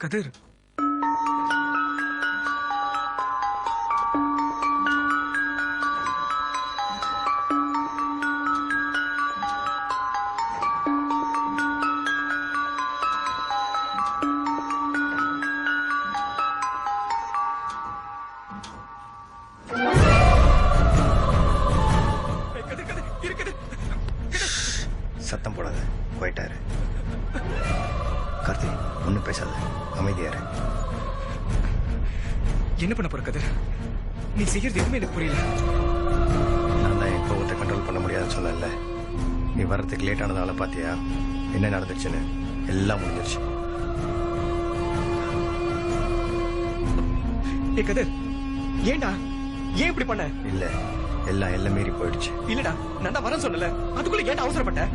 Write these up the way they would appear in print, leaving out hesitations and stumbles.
கதிர், சத்தம் போடாத, போயிட்டாரு. கார்த்தி, ஒன்னும் பேசாத, அமைதியாரு. என்ன பண்ண போற கதிர்? நீ செய்யறது எதுவுமே எனக்கு புரியல. நான் தான் என் கோவத்தை கண்ட்ரோல் பண்ண முடியாதுன்னு சொன்னேன்ல. நீ வர்றதுக்கு லேட் ஆனதால பாத்தியா என்ன நடந்துச்சுன்னு? எல்லாம் முடிஞ்சிருச்சு. ஏ கதிர், ஏண்டா ஏன் இப்படி பண்ண? இல்ல, எல்லாம் மீறி போயிடுச்சு. இல்லடா, நான் தான் வரேன் சொன்னல, அதுக்குள்ள ஏன்டா அவசரப்பட்ட?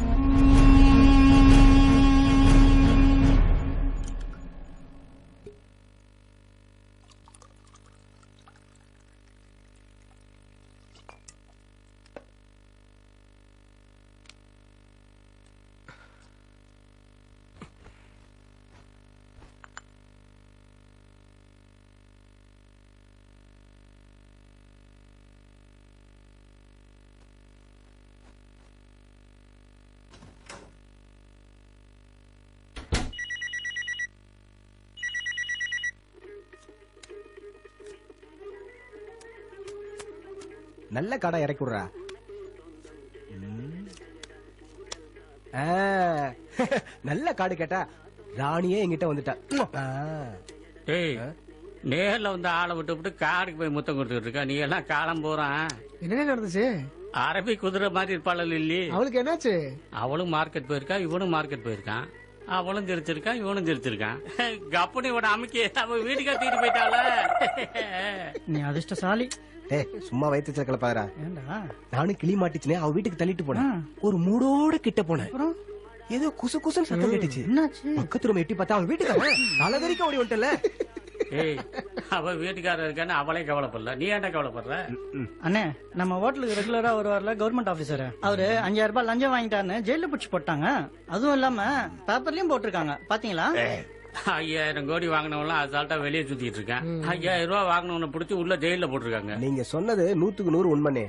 நல்ல காடா இறக்கி விடுறா. நல்ல காடு கேட்டா ராணியே என்கிட்ட வந்துட்டா. ஏய், நேர்ல வந்து ஆளை விட்டு காருக்கு போய் முத்தம் கொடுத்துட்டு இருக்கா. நீ எல்லாம் காலம் போறான். என்ன நடந்துச்சு? அரபி குதிரை மாதிரி இருப்பாள் இல்லி. அவளுக்கு என்னாச்சு? அவளும் மார்க்கெட் போயிருக்கா, இவனும் மார்க்கெட் போயிருக்கான். அவளும் தெரிச்சிருக்கான், இவனும் தெரிச்சிருக்கான். கப்புனி இவனை அமுக்கி அவ வீட்டுக்கா தூக்கிட்டு போயிட்டாள. நீ அதிர்ஷ்டசாலி. சும்மா வயிற்று கிளப்பாதரா. ஏண்டா? நானும் கிளி மாட்டிச்சுனே அவ வீட்டுக்கு தள்ளிட்டு போனேன். ஒரு மூடோட கிட்ட போனேன். ஏதோ குசு குசுன்னு சத்தம் கேட்டுச்சு. என்னாச்சு? பக்கத்து ரூம் எட்டி பார்த்தா அவ வீட்டுக்கு தலைவரிக்க ஓடி வந்துட்டல. ஏய், அவ வீட்டுக்காரர் இருக்கான்னு அவளே கவலைப்படல, நீ ஏன்டா கவலைப்படுற? அண்ணே, நம்ம ஹோட்டலுக்கு ரெகுலரா வருவார்ல கவர்மெண்ட் ஆபீசர், அவரு 5000 ரூபாய் லஞ்சம் வாங்கிட்டாருன்னு ஜெயில பிடிச்சு போட்டாங்க. அதுவும் இல்லாம பேப்பர்லயும் போட்டிருக்காங்க, பாத்தீங்களா? 5000 கோடி வாங்கினவெல்லாம் அசால்ட்டா வெளியே சுத்திட்டு இருக்கான். 5000 ரூபாய் வாங்கினவனை பிடிச்சி உள்ள ஜெயில போட்டிருக்காங்க. நீங்க சொன்னது 100க்கு 100 உண்மைனே.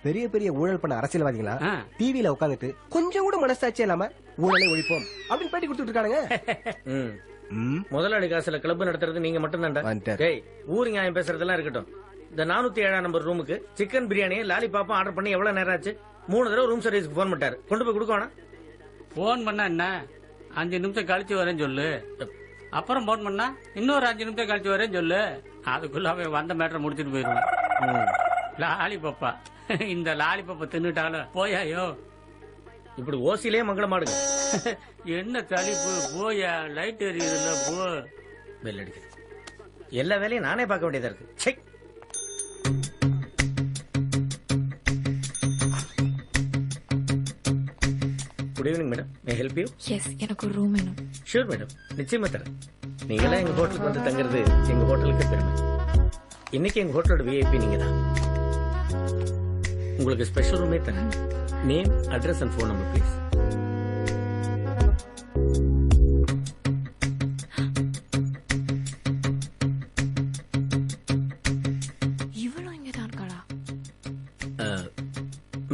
பெரிய பெரிய ஊழல் பண்ண அரசியல்வாதிகளா டிவில உட்காந்துட்டு கொஞ்சம் கூட மனசாட்சி இல்லாம ஊழலை ஒழிப்போம் அப்படின்னு பேட்டி கொடுத்துட்டு இருக்கானுங்க. முதலாளி காசுல கிளப் நடத்துறது நீங்க மட்டும் தான். ஊரு நியாயம் பேசுறதெல்லாம் இருக்கட்டும். இந்த 407 நம்பர் ரூமுக்கு சிக்கன் பிரியாணி லாலிபாப்பும் ஆர்டர் பண்ணி எவ்வளவு நேரம் ஆச்சு? 3 தடவை ரூம் சர்வீஸ்க்கு போன் பண்ணிட்டாரு. கொண்டு போய் கொடுக்கணும். போன் பண்ணா என்ன, 5 நிமிஷம் கழிச்சு வரேன்னு சொல்லு. அப்புறம் போன் பண்ணா இன்னொரு 5 நிமிஷம் கழிச்சு வரேன்னு சொல்லு. அதுக்குள்ள அவன் வந்த மேட்டரை முடிச்சுட்டு போயிருவான். லாலிபப்பா, இந்த லாலிபப்பா தின்னுட்டாலும் போயாயோ. இப்படி ஓசிலே மங்கள மாடுங்க. என்ன தலிப்பு, போயா லைட் எரியுதுல, போ. பெல் அடிக்குது. எல்லா வேலையும் நானே பார்க்க வேண்டியதா இருக்கு. Good evening madam, may help you? Yes, எனக்கு ஒரு ரூம் வேணும். ஷூர் மேடம், நிச்சயமா தரேன். நீங்க எல்லாம் எங்க ஹோட்டலுக்கு வந்து தங்குறது எங்க ஹோட்டலுக்கு பெருமை. இன்னைக்கு எங்க ஹோட்டலோட விஐபி நீங்க தான். உங்களுக்கு ஸ்பெஷல் ரூமே தரேன். Name, address and phone number please. இவ்வளவு இங்க தான் இருக்காளா?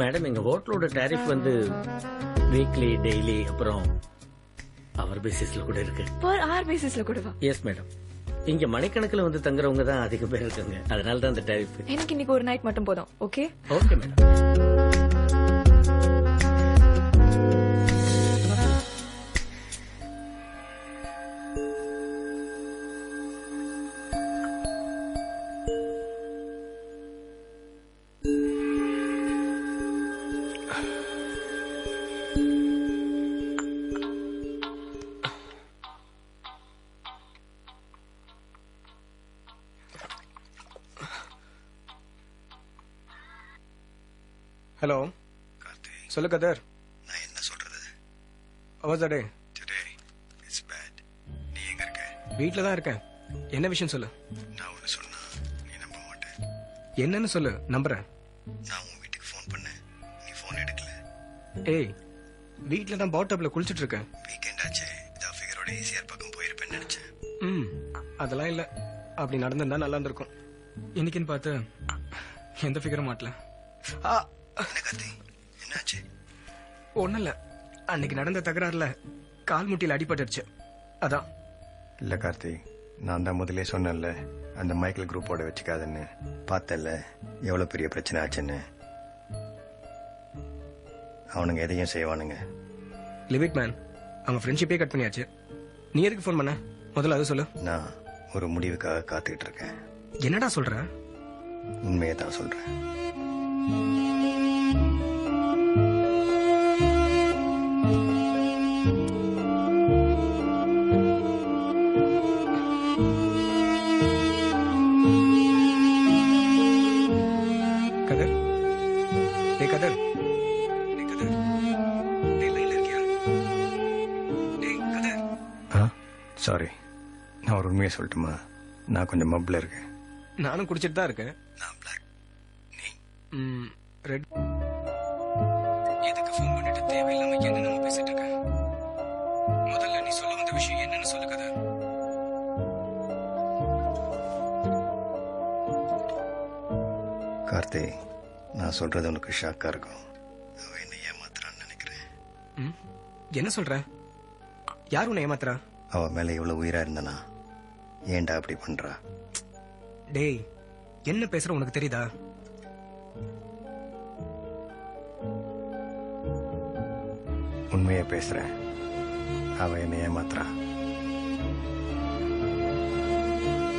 மேடம், எங்க ஹோட்டலோட டாரிஃப் வந்து வீக்லி, டெய்லி, அப்புறம் அவர் பேசிஸ்ல கூட இருக்கு. பர் ஆர் பேசிஸ்ல கூடவா? Yes madam. இங்க மணிக்கணக்கில் வந்து தங்குறவங்க தான் அதிக பேர் இருக்காங்க. அதனால தான் அந்த டாரிஃப். எனக்கு இன்னைக்கு ஒரு நைட் மட்டும் போதும். ஓகே? Okay madam. ஹலோ, சொல்லு கதர். நான் என்ன சொல்றது? அவசடே, இட்ஸ் பேட். நீ எங்க இருக்க? வீட்ல தான் இருக்கேன். என்ன விஷயம் சொல்லு. நான் ஒன்னு சொன்னா நீ நம்ப மாட்ட. என்னன்னு சொல்லு, நம்புறேன். நான் உன் வீட்டுக்கு ஃபோன் பண்ணேன், நீ ஃபோன் எடுக்கல. ஏய், வீட்ல தான் பாத் டப்ல குளிச்சிட்டு இருக்கேன். வீக்கெண்ட் ஆச்சு, இதா ஃபிகரோட ஈஸியார் பக்கம் போயிருப்பேன்னு நினைச்சேன். அதெல்லாம் இல்ல. அப்படி நடந்திருந்தா நல்லா இருந்திருக்கும். இன்னைக்குன்னு பார்த்து எந்த ஃபிகரும் மாட்டல. என்னாச்சு? ஒண்ணும் இல்ல, அன்னைக்கு நடந்த தகராறுல கால் முட்டியில அடிபட்டுருச்சு, அதான். இல்ல கார்த்தி, நான் தான் முதலே சொன்னேன்ல அந்த மைக்கேல் குரூப்போட வச்சுக்காதுன்னு. பார்த்தல எவ்வளவு பெரிய பிரச்சனை ஆச்சுன்னு. அவனுங்க எதையும் செய்வானுங்க. லிவிட் மேன், அவங்க ஃப்ரெண்ட்ஷிப்பே கட் பண்ணியாச்சு. நீ எதுக்கு ஃபோன் பண்ண? முதல்ல அது சொல்லு. நான் ஒரு முடிவுக்காக காத்துக்கிட்டு இருக்கேன். என்னடா சொல்ற? உண்மையை தான் சொல்றேன். கதர், டேய் கதர், டேய் கதர், டேய் லைன்ல இருக்கியா? டேய் கதர். சாரி, நான் ஒரு உண்மையை சொல்லட்டுமா? நான் கொஞ்சம் மப்ல இருக்கேன். நானும் குடிச்சிட்டு தான் இருக்கேன். நான் பிளாக், நீ ரெட். எதுக்கு ஃபோன் பண்ணிட்டு தேவையில்லாம என்ன நம்ம பேசிட்டு இருக்க? முதல்ல நீ சொல்ல வந்த விஷயம் என்னன்னு சொல்லு கதர். கார்த்தி, நான் சொல்றது உனக்கு ஷாக்கா இருக்கும். அவ என்ன ஏமாத்துறான்னு நினைக்கிறேன். என்ன சொல்ற? யார் உன்னை ஏமாத்துறா? அவ மேல இவ்வளவு உயிரா இருந்தனா ஏன்டா அப்படி பண்றா? டேய், என்ன பேசுற உனக்கு தெரியுதா? உண்மையை பேசுறேன். அவ என்ன ஏமாத்துறா.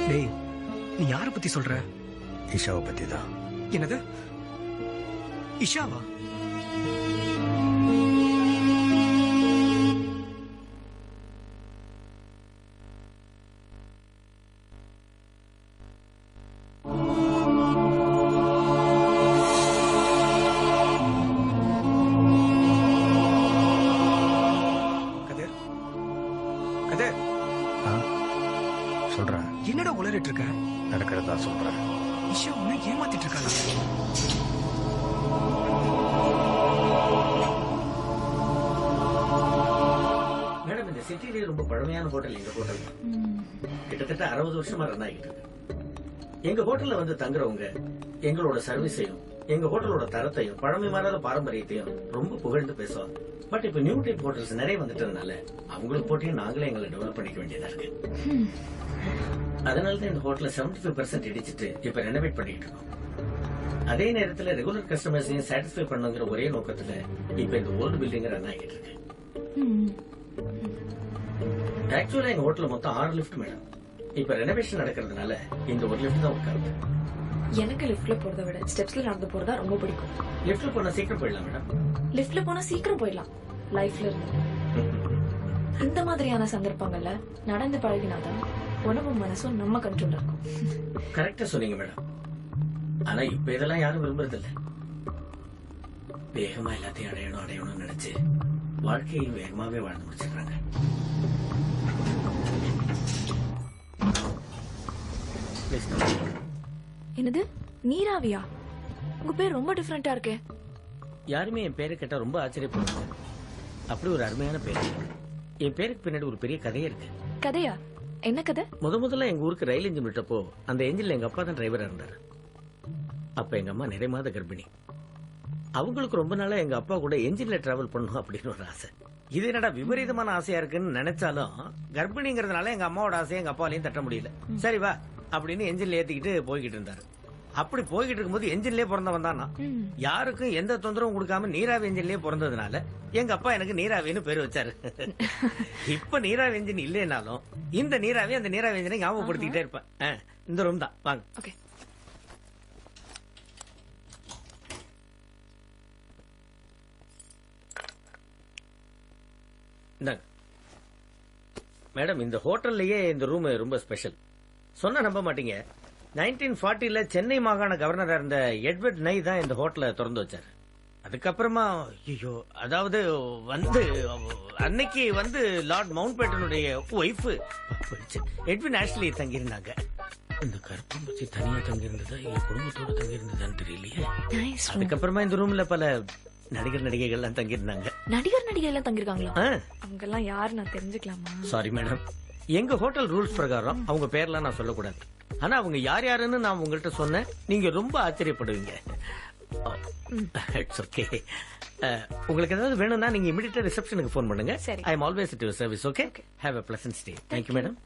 டேய், நீ யார பத்தி சொல்ற? ஈஷாவை பத்தி தான். என்னது? இஷாவா? கதிர், கதிர், சொல்றேன். என்னடா உளறிட்டு இருக்க? நடக்கிறதா சொல்றேன். இஷா உன்னை ஏமாத்திட்டு இருக்காளா? மேடம், இந்த சிட்டிலேயே ரொம்ப பழமையான ஹோட்டல் எங்க ஹோட்டல் தான். கிட்டத்தட்ட 60 வருஷமா ரன் ஆகிட்டு இருக்கு. எங்க ஹோட்டல்ல வந்து தங்குறவங்க எங்களோட சர்வீஸையும் எங்க ஹோட்டலோட தரத்தையும் பழமை மாறாத பாரம்பரியத்தையும் ரொம்ப புகழ்ந்து பேசுவாங்க. பட் இப்ப நியூ டைப் ஹோட்டல்ஸ் நிறைய வந்துட்டதுனால அவங்களுக்கு போட்டியும் நாங்களே எங்களை டெவலப் பண்ணிக்க வேண்டியதா இருக்கு. அதனாலதான் இந்த ஹோட்டலை 75% இடிச்சிட்டு இப்ப ரெனோவேட் பண்ணிட்டு இருக்கோம். அதே நேரத்துல ரெகுலர் கஸ்டமர்ஸையும் சாட்டிஸ்ஃபை பண்ணுங்கிற ஒரே நோக்கத்துல இப்ப இந்த ஓல்டு பில்டிங் ரன் ஆகிட்டு இருக்கு. ஆக்சுவலா எங்க ஹோட்டல்ல மொத்தம் 6 லிஃப்ட் மேடம். இப்ப ரெனோவேஷன் நடக்கிறதுனால இந்த ஒரு லிஃப்ட் தான் உட்காருது. எனக்கு லிஃப்ட்ல போறதை விட ஸ்டெப்ஸ்ல நடந்து போறதா ரொம்ப பிடிக்கும். லிஃப்ட்ல போனா சீக்கிரம் போயிடலாம் மேடம். லிஃப்ட்ல போனா சீக்கிரம் போயிடலாம் லைஃப்ல இருந்து. இந்த மாதிரியான சந்தர்ப்பங்கள்ல நடந்து பழகினாதான் உணவும் மனசும் நம்ம கண்ட்ரோல்ல இருக்கும். கரெக்டா சொன்னீங்க மேடம். ஆனா இப்ப இதெல்லாம் யாரும் விரும்புறது இல்ல. வேகமா எல்லாத்தையும் அடையணும்னு நினைச்சு வாழ்க்கையை வேகமாவே வாழ்ந்து முடிச்சிடுறாங்க. என்னது நீராவியா? உங்க பேர் ரொம்ப டிஃபரெண்டா இருக்கே. யாருமே என் பேரை கேட்டா ரொம்ப ஆச்சரியப்படுவாங்க. அப்படி ஒரு அருமையான பேர். என் பேருக்கு பின்னாடி ஒரு பெரிய கதையே இருக்கு. கதையா? என்ன கதை? முதல்ல எங்க ஊருக்கு ரயில் இன்ஜின் விட்டப்போ அந்த என்ஜின்ல எங்க அப்பா தான் டிரைவரா இருந்தாரு. அப்ப எங்க அம்மா நிறைய மாத கர்ப்பிணி. அவங்களுக்கு ரொம்ப நாளா எங்க அப்பா கூட என்ஜின்ல டிராவல் பண்ணணும் அப்படின்னு ஒரு ஆசை. இது என்னடா விபரீதமான ஆசையா இருக்குன்னு நினைச்சாலும் கர்ப்பிணிங்கிறதுனால எங்க அம்மாவோட ஆசையை எங்க அப்பாலையும் தட்ட முடியல. சரி வா அப்படின்னு என்ஜின்ல ஏத்திக்கிட்டு போய்கிட்டு இருந்தாரு. அப்படி போய்கிட்டு இருக்கும்போது என்ஜின்லயே பிறந்தவன் தான். யாருக்கும் எந்த தொந்தரவும் கொடுக்காம நீராவி என்ஜின்லயே பிறந்ததுனால எங்க அப்பா எனக்கு நீராவின்னு பேர் வச்சாரு. இப்ப நீராவி என்ஜின் இல்லைனாலும் இந்த நீராவி அந்த நீராவி என்ஜினை ஞாபகப்படுத்திக்கிட்டே இருப்பேன். இந்த ரூம் தான், வாங்க. ஓகே. மேடம், இந்த ஹோட்டல்லயே இந்த ரூம் ரொம்ப ஸ்பெஷல். சொன்னா நம்ப மாட்டீங்க, 1940ல சென்னை மாகாண கவர்னரா இருந்த எட்வர்ட் நை தான் இந்த ஹோட்டலை திறந்து வச்சாரு. அதுக்கப்புறமா ஐயோ, அதாவது வந்து அன்னைக்கு வந்து லார்ட் மவுண்ட் பேட்டனுடைய ஒய்ஃப் எட்வின் ஆஷ்லி தங்கியிருந்தாங்க. இந்த கருப்பம் பத்தி தனியா தங்கியிருந்ததா இல்ல குடும்பத்தோட தங்கியிருந்ததான்னு தெரியலையே. அதுக்கப்புறமா இந்த ரூம்ல பல நடிகர் நடிகைகள் எல்லாம் தங்கியிருந்தாங்க. நடிகர் நடிகை எல்லாம் தங்கிருக்காங்களா? அங்கெல்லாம் யாரு நான் தெரிஞ்சுக்கலாமா? சாரி மேடம், எங்க ஹோட்டல் ரூல்ஸ் பிரகாரம் அவங்க பேர்லாம் நான் சொல்லக்கூடாது. ஆனா அவங்க யார் யாருன்னு நான் உங்கள்கிட்ட சொன்னேன், நீங்க ரொம்ப ஆச்சரியப்படுவீங்க. It's okay. உங்களுக்கு ஏதாவது வேணும்னா நீங்க இமிடியேட்டா ரிசப்ஷனுக்கு ஃபோன் பண்ணுங்க. I am always at your service. Okay, have a pleasant stay. Thank you madam.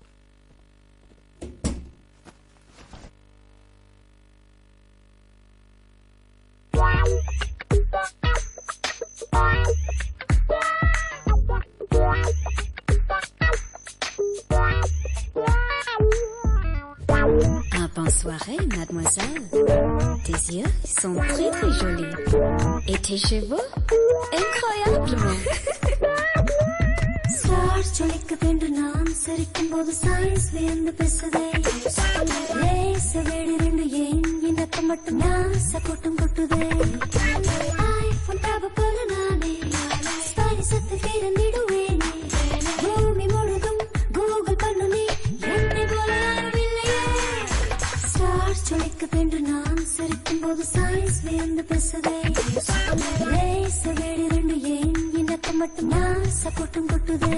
Bonne soirée, mademoiselle. Tes yeux sont très très jolis. Et tes cheveux, incroyablement. Stars ஜொலிக்க வேண்டும் நான் சிரிக்கும் போது சயின்ஸ் வியந்து பேசுதே. லேச வேடு ரெண்டு ஏன் எனக்கு மட்டும் நாச கூட்டம் கொட்டுதே. ஐபோன் டவ போல நானே ஸ்பைசத்து திறந்திடுவேனே. பூமி முழுதும் கூகுள் பண்ணு நீ என்னை போல யாருமில்லையே. ஸ்டார்ஸ் ஜொலிக்க வேண்டும் நான் சிரிக்கும் போது சயின்ஸ் வியந்து பேசுதே. லேச வேடு ரெண்டு ஏன் எனக்கு மட்டும் நாச கூட்டம் கொட்டுதே.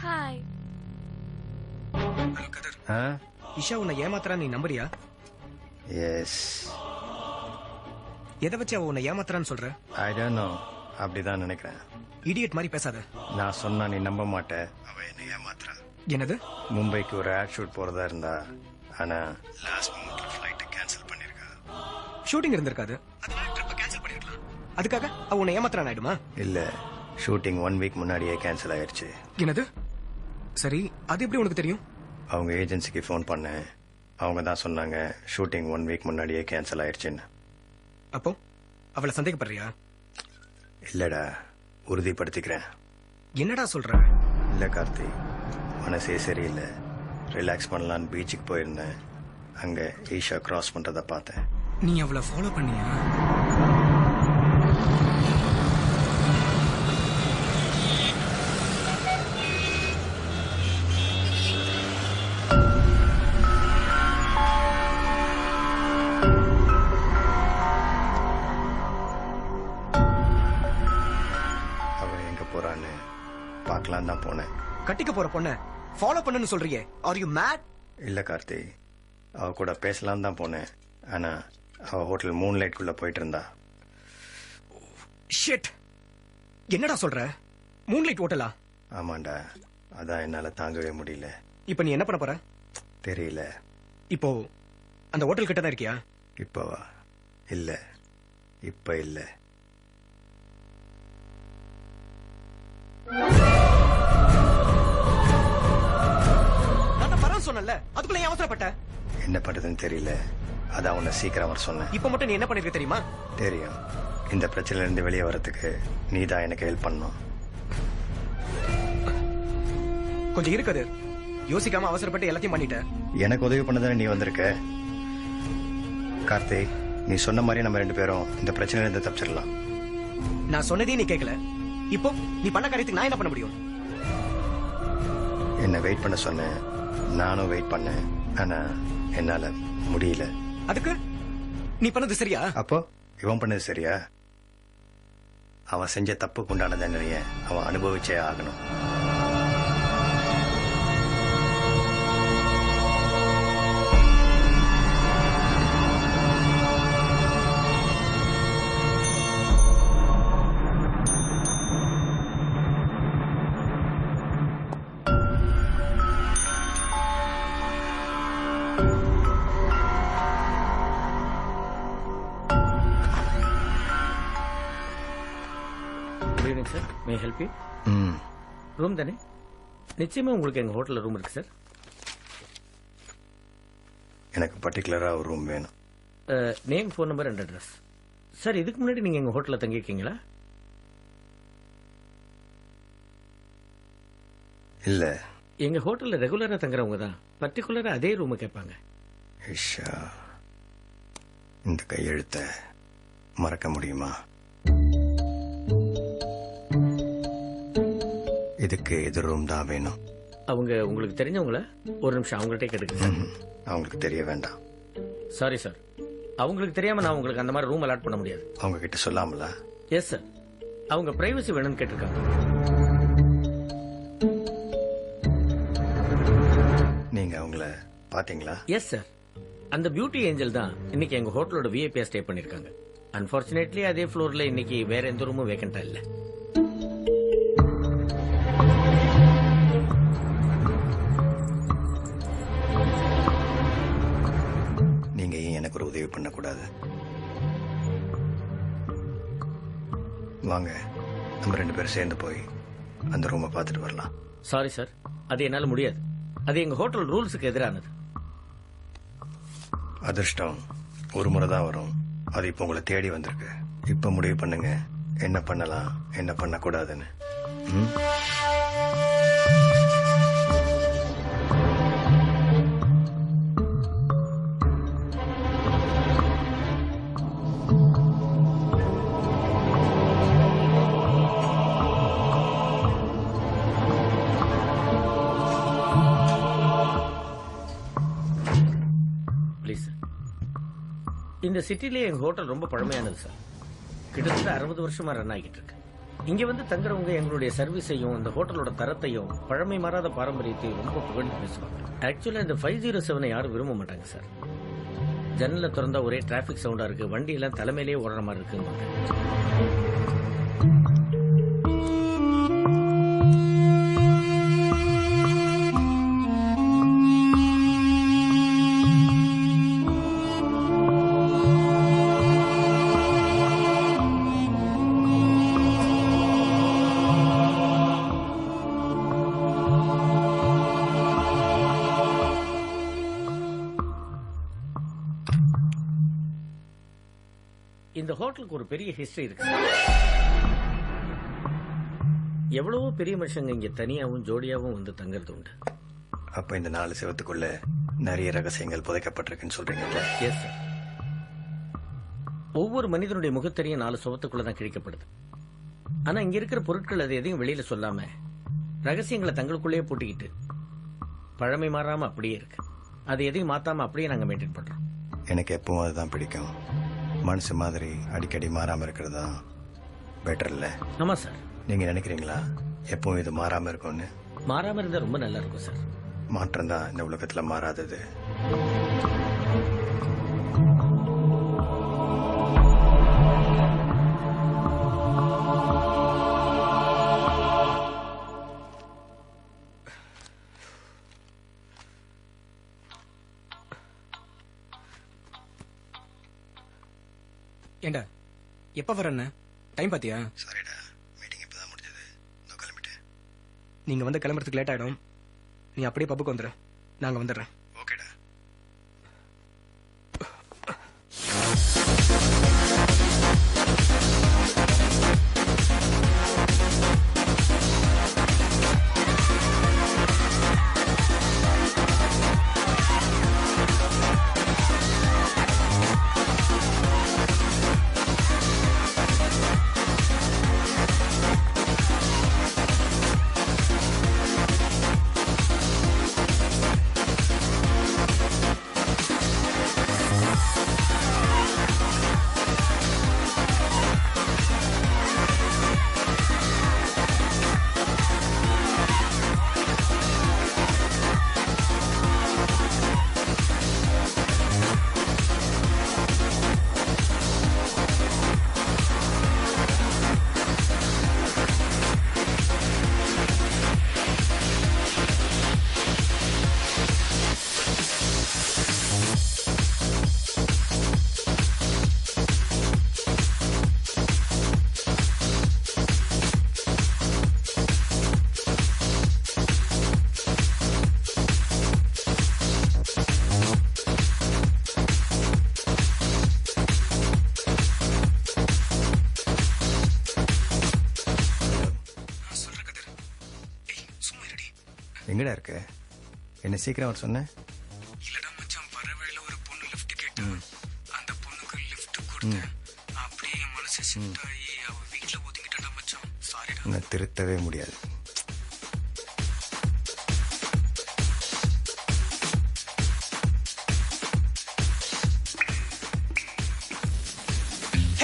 ஹாய். ஹலோ கதர். இஷா உன்னை ஏமாத்துறா, நீ நம்புறியா? எஸ். எதை வச்சு அவ உன்னை ஏமாத்துறான்னு சொல்ற? ஐ டோன்ட் நோ, அப்படிதான் நினைக்கிறேன். இடியட் மாதிரி பேசாத. நான் சொன்னா நீ நம்ப மாட்டே. அவ என்ன ஏமாத்துறா. என்னது? மும்பைக்கு ஒரு ஆட் ஷூட் போறதா இருந்தா, ஆனா லாஸ்ட் மினிட்ல ஃளைட் கேன்சல் பண்ணிருக்கா. ஷூட்டிங் இருந்திருக்காது, அதனால ட்ரிப்பை கேன்சல் பண்ணிருக்கலாம். அதுக்காக அவ உன்னை ஏமாத்துறான் ஆயிடுமா? இல்ல, ஷூட்டிங் 1 வீக் முன்னாடியே கேன்சல் ஆயிடுச்சு. என்னது? சரி, அது எப்படி உனக்கு தெரியும்? அவங்க ஏஜென்சிக்கு ஃபோன் பண்ணேன். அவங்க தான் சொன்னாங்க ஷூட்டிங் 1 வீக் முன்னாடியே கேன்சல் ஆயிடுச்சுன்னு. அப்போ அவளை சந்தேகப்படுறியா? இல்லடா, உறுதிப்படுத்திக்கிறேன். என்னடா சொல்ற? இல்ல கார்த்தி, மனசே சரியில்லை. ரிலாக்ஸ் பண்ணலான்னு பீச்சுக்கு போயிருந்தேன். அங்க ஈஷா கிராஸ் பண்றத பார்த்தேன். நீ அவளை ஃபாலோ பண்ணியா? போறான்னு பார்க்கலாம் தான் போனேன். கட்டிக்க போற பொண்ண ஃபாலோ பண்ணுன்னு சொல்றீங்க? Are you mad? இல்ல கார்த்தி, அவ கூட பேசலாம் தான் போனேன். ஆனா அவ ஹோட்டல் மூன்லைட்குள்ள போயிட்டு இருந்தா. ஷிட், என்னடா சொல்ற? மூன்லைட் ஹோட்டலா? ஆமாண்டா, அதான் என்னால தாங்கவே முடியல. இப்ப நீ என்ன பண்ண போற? தெரியல. இப்போ அந்த ஹோட்டல் கிட்ட தான் இருக்கியா? இப்பவா? இல்ல, இப்ப இல்ல. நான் வரேன் சொன்னல, அதுக்குள்ள ஏன் அவசரப்பட்ட? என்ன பண்றதுன்னு தெரியல, அதான் உன்னை சீக்கிரம் வர சொன்னேன். இப்ப மட்டும் நீ என்ன பண்ணிருக்க தெரியுமா? தெரியும். இந்த பிரச்சனையில இருந்து வெளியே வரதுக்கு நீ தான் எனக்கு ஹெல்ப் பண்ணணும். கொஞ்சம் இருக்குது, யோசிக்காம அவசரப்பட்டு எல்லாத்தையும் பண்ணிட்ட. எனக்கு உதவி பண்ணதானே நீ வந்திருக்க. கார்த்திக், நீ சொன்ன மாதிரி நம்ம 2 பேரும் இந்த பிரச்சனையில இருந்து தப்பிச்சிடலாம். நான் சொன்னதே நீ கேட்கல. இப்போ நீ பண்ண காரியத்துக்கு நான் என்ன பண்ண முடியும்? என்ன வெயிட் பண்ண சொன்னேன், நானும் வெயிட் பண்ணேன். ஆனா என்னால முடியல. அதுக்கு நீ பண்ணது சரியா? அப்போ இவன் பண்ணது சரியா? அவன் செஞ்ச தப்புக்கு உண்டான தண்டனைய அவன் அனுபவிச்சே ஆகணும். Sir, May help you? ம், ரூம் தானே? நிச்சயமா உங்களுக்கு எங்க ஹோட்டல்ல ரூம் இருக்கு சார். எனக்கு பர்டிகுலரா ஒரு ரூம் வேணும். Name, phone number and address. Sir, இதுக்கு முன்னாடி நீங்க எங்க ஹோட்டல்ல தங்கியிருக்கீங்களா? இல்ல. எங்க ஹோட்டல்ல ரெகுலரா தங்குறவங்க தான் பர்டிகுலரா அதே ரூம் கேட்பாங்க. இஷா, இந்த கையெழுத்த மறக்க முடியுமா? இதுக்கு எதிர் ரூம் தான் வேணும். அவங்க உங்களுக்கு தெரிஞ்சவங்கள? ஒரு நிமிஷம் அவங்கள்ட்ட கேட்டுக்கங்க. அவங்களுக்கு தெரிய வேண்டாம். சாரி சார், அவங்களுக்கு தெரியாம நான் உங்களுக்கு அந்த மாதிரி ரூம் அலாட் பண்ண முடியாது. அவங்க கிட்ட சொல்லாமலா? எஸ் சார், அவங்க பிரைவசி வேணும்னு கேட்டிருக்காங்க. நீங்க அவங்கள பாத்தீங்களா? எஸ் சார், அந்த பியூட்டி ஏஞ்சல் தான் இன்னைக்கு எங்க ஹோட்டலோட விஐபியா ஸ்டே பண்ணிருக்காங்க. அன்பார்ச்சுனேட்லி அதே ஃப்ளோர்ல இன்னைக்கு வேற எந்த ரூமும் வேகண்டா இல்ல. நீங்க ஏன் எனக்கு ஒரு உதவி பண்ணக்கூடாது? வாங்க, நம்ம 2 பேரும் சேர்ந்து போய் அந்த ரூமை பார்த்துட்டு வரலாம். சாரி சார், அது என்னால முடியாது. அது எங்க ஹோட்டல் ரூல்ஸுக்கு எதிரானது. அதிர்ஷ்டம் ஒரு முறை தான் வரும். அது இப்ப உங்களை தேடி வந்திருக்கு. இப்ப முடிவு பண்ணுங்க, என்ன பண்ணலாம், என்ன பண்ணக்கூடாதுன்னு. ம்? இந்த சிட்டிலேயே எங்க ஹோட்டல் ரொம்ப பழமையானது சார். கிட்டத்தட்ட 60 வருஷமா ரன் ஆகிட்டு இருக்கு. இங்க வந்து தங்குறவங்க எங்களுடைய சர்வீஸையும் இந்த ஹோட்டலோட தரத்தையும் பழமை மாறாத பாரம்பரியத்தையும் ரொம்ப புகழ்ந்து பேசுவாங்க. ஆக்சுவலா இந்த 507 யாரும் விரும்ப மாட்டாங்க சார். ஜன்னல திறந்தா ஒரே டிராபிக் சவுண்டா இருக்கு, வண்டி எல்லாம் தலைமையிலேயே ஓடுற மாதிரி இருக்குன்னு. இந்த ஹோட்டலுக்கு ஒரு பெரிய ஹிஸ்டரி இருக்கு. எவ்வளவோ பெரிய மனுஷங்க இங்க தனியாவும் ஜோடியாவும் வந்து தங்கறது உண்டு. அப்ப இந்த 4 செவத்துக்குள்ள நிறைய ரகசியங்கள் புதைக்கப்பட்டிருக்குன்னு சொல்றீங்கல்ல? Yes sir. ஒவ்வொரு மனிதனுடைய முகத்தறியும் 4 சுவத்துக்குள்ளதான் கிழிக்கப்படுது. ஆனா இங்க இருக்கிற பொருட்கள் அது எதையும் வெளியில சொல்லாம ரகசியங்களை தங்களுக்குள்ளேயே பூட்டிக்கிட்டு பழமை மாறாம அப்படியே இருக்கு. அது எதையும் மாத்தாம அப்படியே நாங்க மெயின்டைன் பண்றோம். எனக்கு எப்பவும் அதுதான் பிடிக்கும். மனசு மாதிரி அடிக்கடி மாறாம இருக்கிறது தான் பெட்டர் இல்ல? ஆமா சார். நீங்க நினைக்கிறீங்களா எப்பவும் இது மாறாம இருக்கும்னு? மாறாம இருந்தா ரொம்ப நல்லா இருக்கும் சார். மாற்றம் தான் இந்த உலகத்துல மாறாதது. ஏண்டா எப்ப வரண்ண? டைம் பாத்தியா? சாரிடா, மீட்டிங் இப்பதான் முடிஞ்சது. நான் கிளம்பிட்டேன். நீங்க வந்து கிளம்புறதுக்கு லேட் ஆயிடும். நீ அப்படியே பப்புக்கு வந்துடு, நாங்க வந்துடுறேன். ஓகேடா. எங்கடா இருக்க? என்ன சீக்கிரம் வர சொன்ன? இல்லடா மச்சான், வர வழியில ஒரு பொண்ணு லிஃப்ட் கேட்டா. அந்த பொண்ணுக்கு லிஃப்ட் கொடுத்தேன். அப்படியே என் மனசு ஷிஃப்ட் ஆகி அவ வீட்டுல ஒதுங்கிட்டா மச்சான். சாரிடா. உன்னை திருத்தவே முடியாது.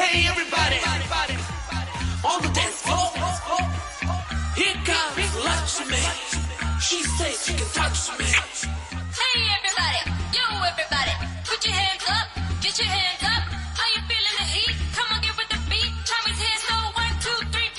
Hey everybody, on the dance floor. Here comes Lakshmi. She says she can touch me. Hey everybody, yo everybody, put your hands up, get your hands up. Are you feeling the heat? Come on, get with the beat. Time is here, so 1, 2, 3,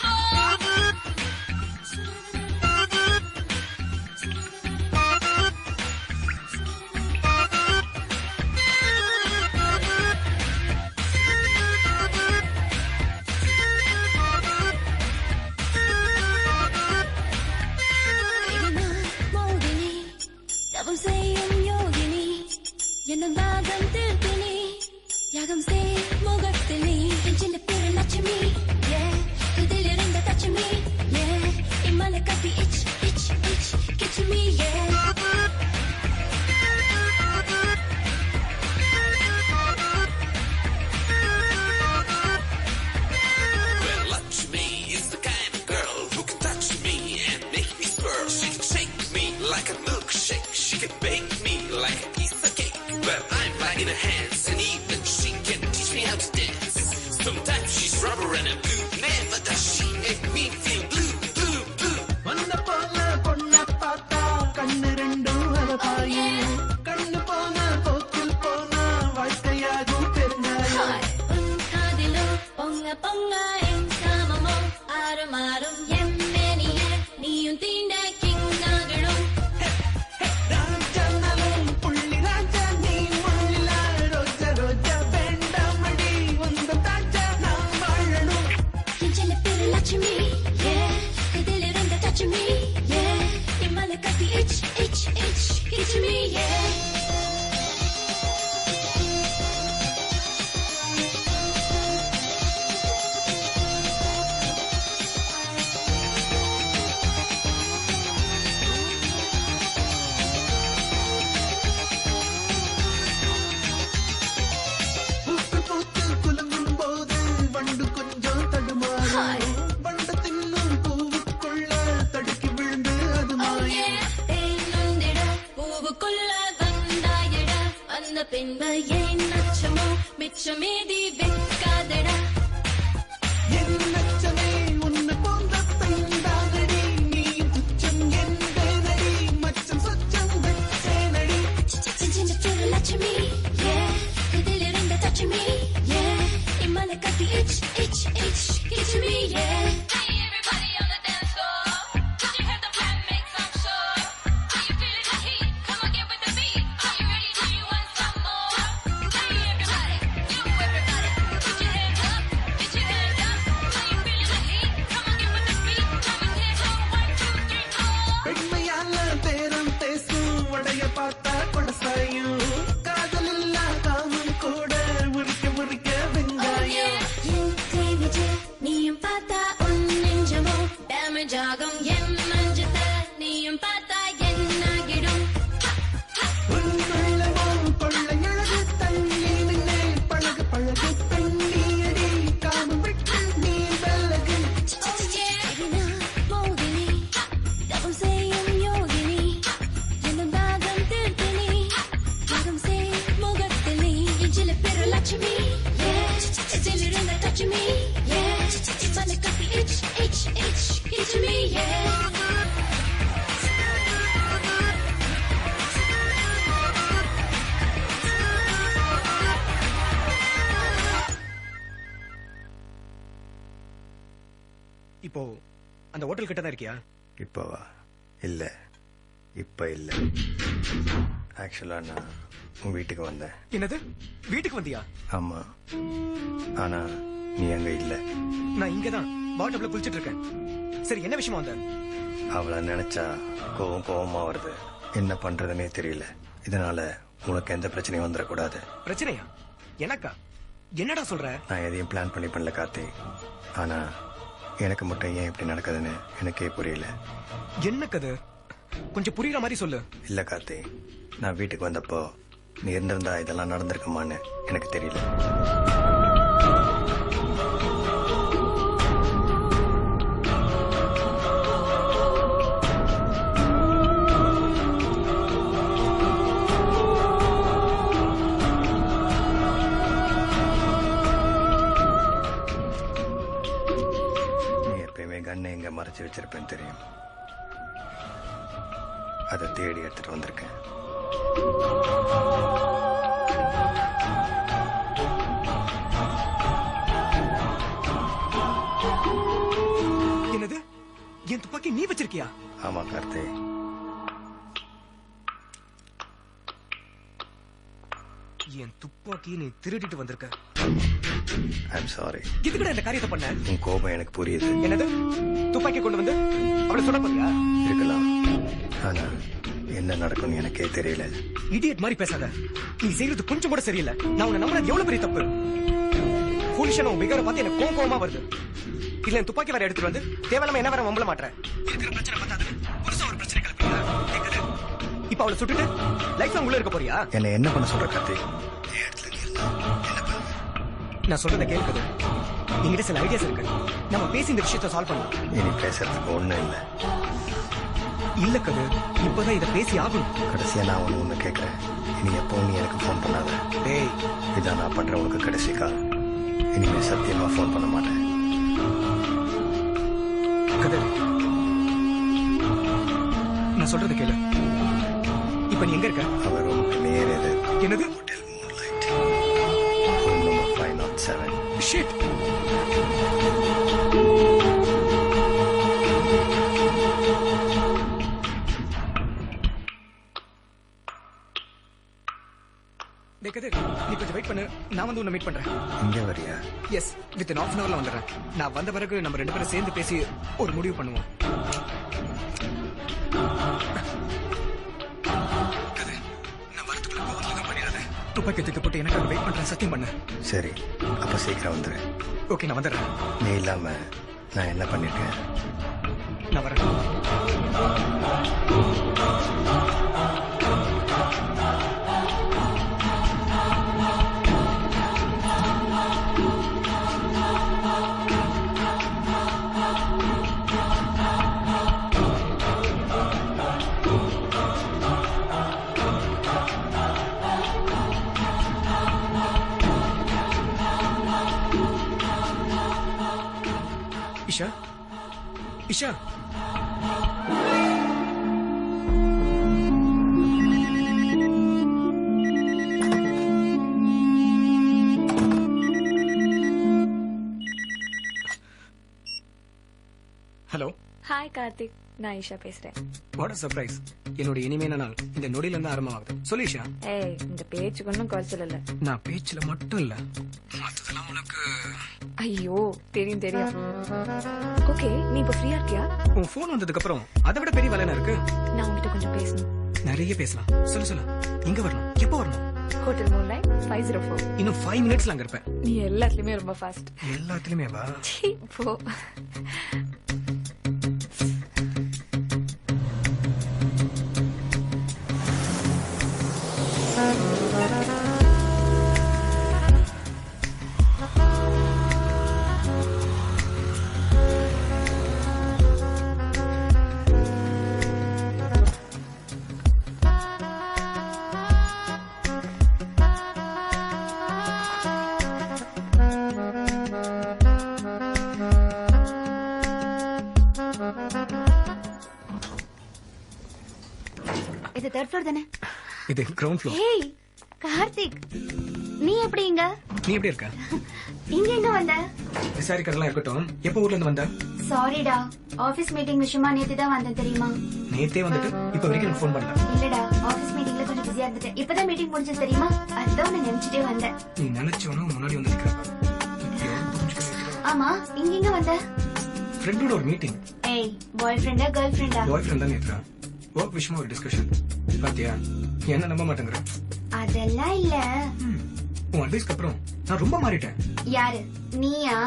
Well, Lakshmi is the kind of girl who can touch me and make me swirl. She can shake me like a milkshake. She can bake me like a piece of cake. Well, I'm right in her hands, and even she can teach me how to dance. Sometimes she's rubber and I'm blue. Never does she make me feel blue, blue, blue. வந்த போல பொண்ண பார்த்தா கண்ணு ரெண்டும் அலபாயே. கண்ணு போன போக்கில் போனா வாழ்க்கையாகும் பெருங்காயம். காதிலோ பொங்க பொங்க என் காமமோ ஆறுமாறும் எம்மேனியே நீயும் தீண்ட கிங்காகிடும். ராஜானாலும் புள்ளி ராஜா நீ முள்ளில ரோஜா ரோஜா வேண்டாமடி உந்த தாஜா நான் வாழணும். என் செல்ல பேரு லட்சுமி, இதில் இருந்த touch me, இம்மலை கட்டி itch, itch, itch, itch me, பூத்து பூத்து குலுங்கும் போது வண்டு கொஞ்சம் தடுமாறும். வண்டு தின்னும் பூவுக்குள்ள தடுக்கி விழுந்து அது மாயும். தேனுந்திட பூவுக்குள்ள வந்தாயிட வந்த பின்பு ஏன் நச்சமோ மிச்சமேதி வைக்காதடா. என் லட்சமே உன்னை போன்ற தமிழ் ஜாகம் என் மஞ்சத்த நீயும் பார்த்தா என்னாகிடும் கொள்ளையழகு தண்ணி நின்னே பழகு பழகு பெண்ணியடி காமம் விட்டு நீ வெல்லகு மோகினி தவம் செய்யும் யோகினி என்னும் தாகம் தீர்த்தினி தாகம் செய் முகத்தில் நீ இஞ்சில பெரு லட்சுமி இதிலிருந்த touch me மலை கட்டி itch me இப்போ அந்த ஹோட்டல் கிட்ட தான் இருக்கியா? இப்போவா? இல்ல, இப்ப இல்ல. ஆக்சுவலா நான் உன் வீட்டுக்கு வந்தேன். என்னது, வீட்டுக்கு வந்தியா? ஆமா, ஆனா நீ அங்க இல்ல. நான் இங்கதான் பாட்டப்ல குளிச்சிட்டு இருக்கேன். சரி, என்ன விஷயமா வந்த? அவளை நினைச்சா கோவமா வருது. என்ன பண்றதுன்னே தெரியல. இதனால உனக்கு எந்த பிரச்சனையும் வந்துடக்கூடாது. பிரச்சனையா? எனக்கா? என்னடா சொல்ற? நான் எதையும் பிளான் பண்ணல கார்த்தி. ஆனா எனக்கு மட்டும் ஏன் இப்படி நடக்குதுன்னு எனக்கே புரியல. என்ன கதை? கொஞ்சம் புரியுற மாதிரி சொல்லு. இல்ல கார்த்தி, நான் வீட்டுக்கு வந்தப்போ நீ இருந்திருந்தா இதெல்லாம் நடந்திருக்குமான்னு எனக்கு தெரியல. கண்ணை எங்க மறைச்சு வச்சிருப்பேன்னு தெரியும். அதை தேடி எடுத்துட்டு வந்திருக்கேன். என்னது, என் துப்பாக்கி நீ வச்சிருக்கியா? ஆமா கார்த்தி. என் துப்பாக்கி நீ திருடிட்டு வந்திருக்க. I'm sorry. இதுக்கு இந்த காரியத்தை பண்ண? உன் கோபம் எனக்கு புரியுது. என்னது, துப்பாக்கி கொண்டு வந்து அவளை சுட போறியா? இருக்கலாம், ஆனா என்ன நடக்கும்னு எனக்கே தெரியல. இடியட் மாதிரி பேசாத. நீ செய்யறது கொஞ்சம் கூட சரியில்லை. நான் உன்னை நம்பினது எவ்வளவு பெரிய தப்பு. ஃபுல்ஷன் உன் பிகரை பார்த்து எனக்கு கோவமா வருது. இல்ல என் துப்பாக்கி வேற எடுத்துட்டு வந்து தேவையில்லாம என்ன வேற வம்பல மாட்டேன். இருக்கிற பிரச்சனை பார்த்தாது புதுசா ஒரு பிரச்சனை கிளப்பியா? இப்ப அவளை சுட்டுட்டு லைஃப் உள்ள இருக்க போறியா? என்ன என்ன பண்ண சொல்ற கார்த்தி? நான் சொல்றதை கேட்குது. என்கிட்ட சில ஐடியாஸ் இருக்கு. நம்ம பேசி இந்த விஷயத்தை சால்வ் பண்ணலாம். இனி பேசுறதுக்கு ஒண்ணும் இல்ல. இல்ல கது, இப்பதான் இதை பேசி ஆகணும். கடைசியா நான் ஒண்ணு கேட்கிறேன். இனி எப்பவும் நீ எனக்கு போன் பண்ணாத. டேய், இதான் நான் பண்ற உனக்கு கடைசி கால். இனிமே சத்தியமா போன் பண்ண மாட்டேன். கது, நான் சொல்றது கேளு. இப்ப நீ எங்க இருக்க? அவர் ரூமுக்கு நேரே. என்னது? Hotel moonlight, room number 507. Shit. நீ கொஞ்சம் வெயிட் பண்ணு. நான் வந்து உன்னை மீட் பண்றேன். இங்க வரியா? Yes, with an half an hourல வந்துடுறேன். நான் வந்த பிறகு நம்ம ரெண்டு பேரும் சேர்ந்து பேசி ஒரு முடிவு பண்ணுவோம். நான் வரதுக்குள்ள கோவத்துல பண்ணிடாத. துப்பாக்கி தூக்கி போட்டு எனக்காக வெயிட் பண்றேன். சத்தியம் பண்ணு. சரி, அப்ப சீக்கிரம் வந்துரு. ஓகே, நான் வந்துடுறேன். நீ இல்லாம நான் என்ன பண்ணிருக்கேன்? நான் வரேன். இஷா, இஷா, ஹலோ. ஹாய் கார்த்திக், நான் ஈஷா பேசுறேன். What a surprise. என்னோட இனிமையான நாள் இந்த நொடியில இருந்து ஆரம்பமாகுது. சொல்லு இஷா. ஏய், இந்த பேச்சுக்கு ஒன்றும் குறைச்சல் இல்ல. நான் பேச்சுல மட்டும் இல்ல, மத்ததெல்லாம் உனக்கு. ஐயோ, தெரியும் தெரியும். ஓகே, நீ இப்ப ஃப்ரீயா இருக்கியா? உன் போன் வந்ததுக்கு அப்புறம் அதை விட பெரிய வேலை இருக்கு. நான் உங்ககிட்ட கொஞ்சம் பேசணும். நிறைய பேசலாம். சொல்லு சொல்லு. எங்க வரணும்? எப்போ வரணும்? Hotel moonlight 504. இன்னும் 5 மினிட்ஸ்ல அங்க இருப்பேன். நீ எல்லாத்துலயுமே ரொம்ப ஃபாஸ்ட். எல்லாத்துலயுமே வா. போ. இது 3rd floor தானே? இது கிரவுண்ட் ஃப்ளோர். ஹேய் கார்த்திக், நீ எப்படி இங்க? நீ எப்படி இருக்க? இங்க எங்க வந்த? விசாரிக்கிறதெல்லாம் இருக்கட்டும், எப்போ ஊர்ல இருந்து வந்த? சாரிடா, ஆபீஸ் மீட்டிங் விஷயமா நேத்து தான் வந்தேன் தெரியுமா? நேத்தே வந்துட்டு இப்ப வரைக்கும் எனக்கு ஃபோன் பண்ணல. இல்லடா, ஆபீஸ் மீட்டிங்ல கொஞ்சம் பிஸியா இருந்துட்டேன். இப்பதான் மீட்டிங் முடிஞ்சது தெரியுமா? அதான் நான் நினைச்சிட்டே வந்தேன். நீ நினைச்சவனும் முன்னாடி வந்து நிக்கிறப்ப. ஆமா, இங்க எங்க வந்த? ஃப்ரெண்டோட ஒரு மீட்டிங். ஏய், பாய் ஃப்ரெண்டா கேர்ள் ஃப்ரெண்டா? பாய் ஃப்ரெண்ட் தான் நேத்ரா. ஒர்க் விஷயமா ஒரு டிஸ்கஷன். பாத்தியா, என்ன நம்ப மாட்டேங்கிற? அதெல்லாம் இல்ல. உன் அட்வைஸ்க்கு அப்புறம் நான் ரொம்ப மாறிட்டேன். யாரு நீயா?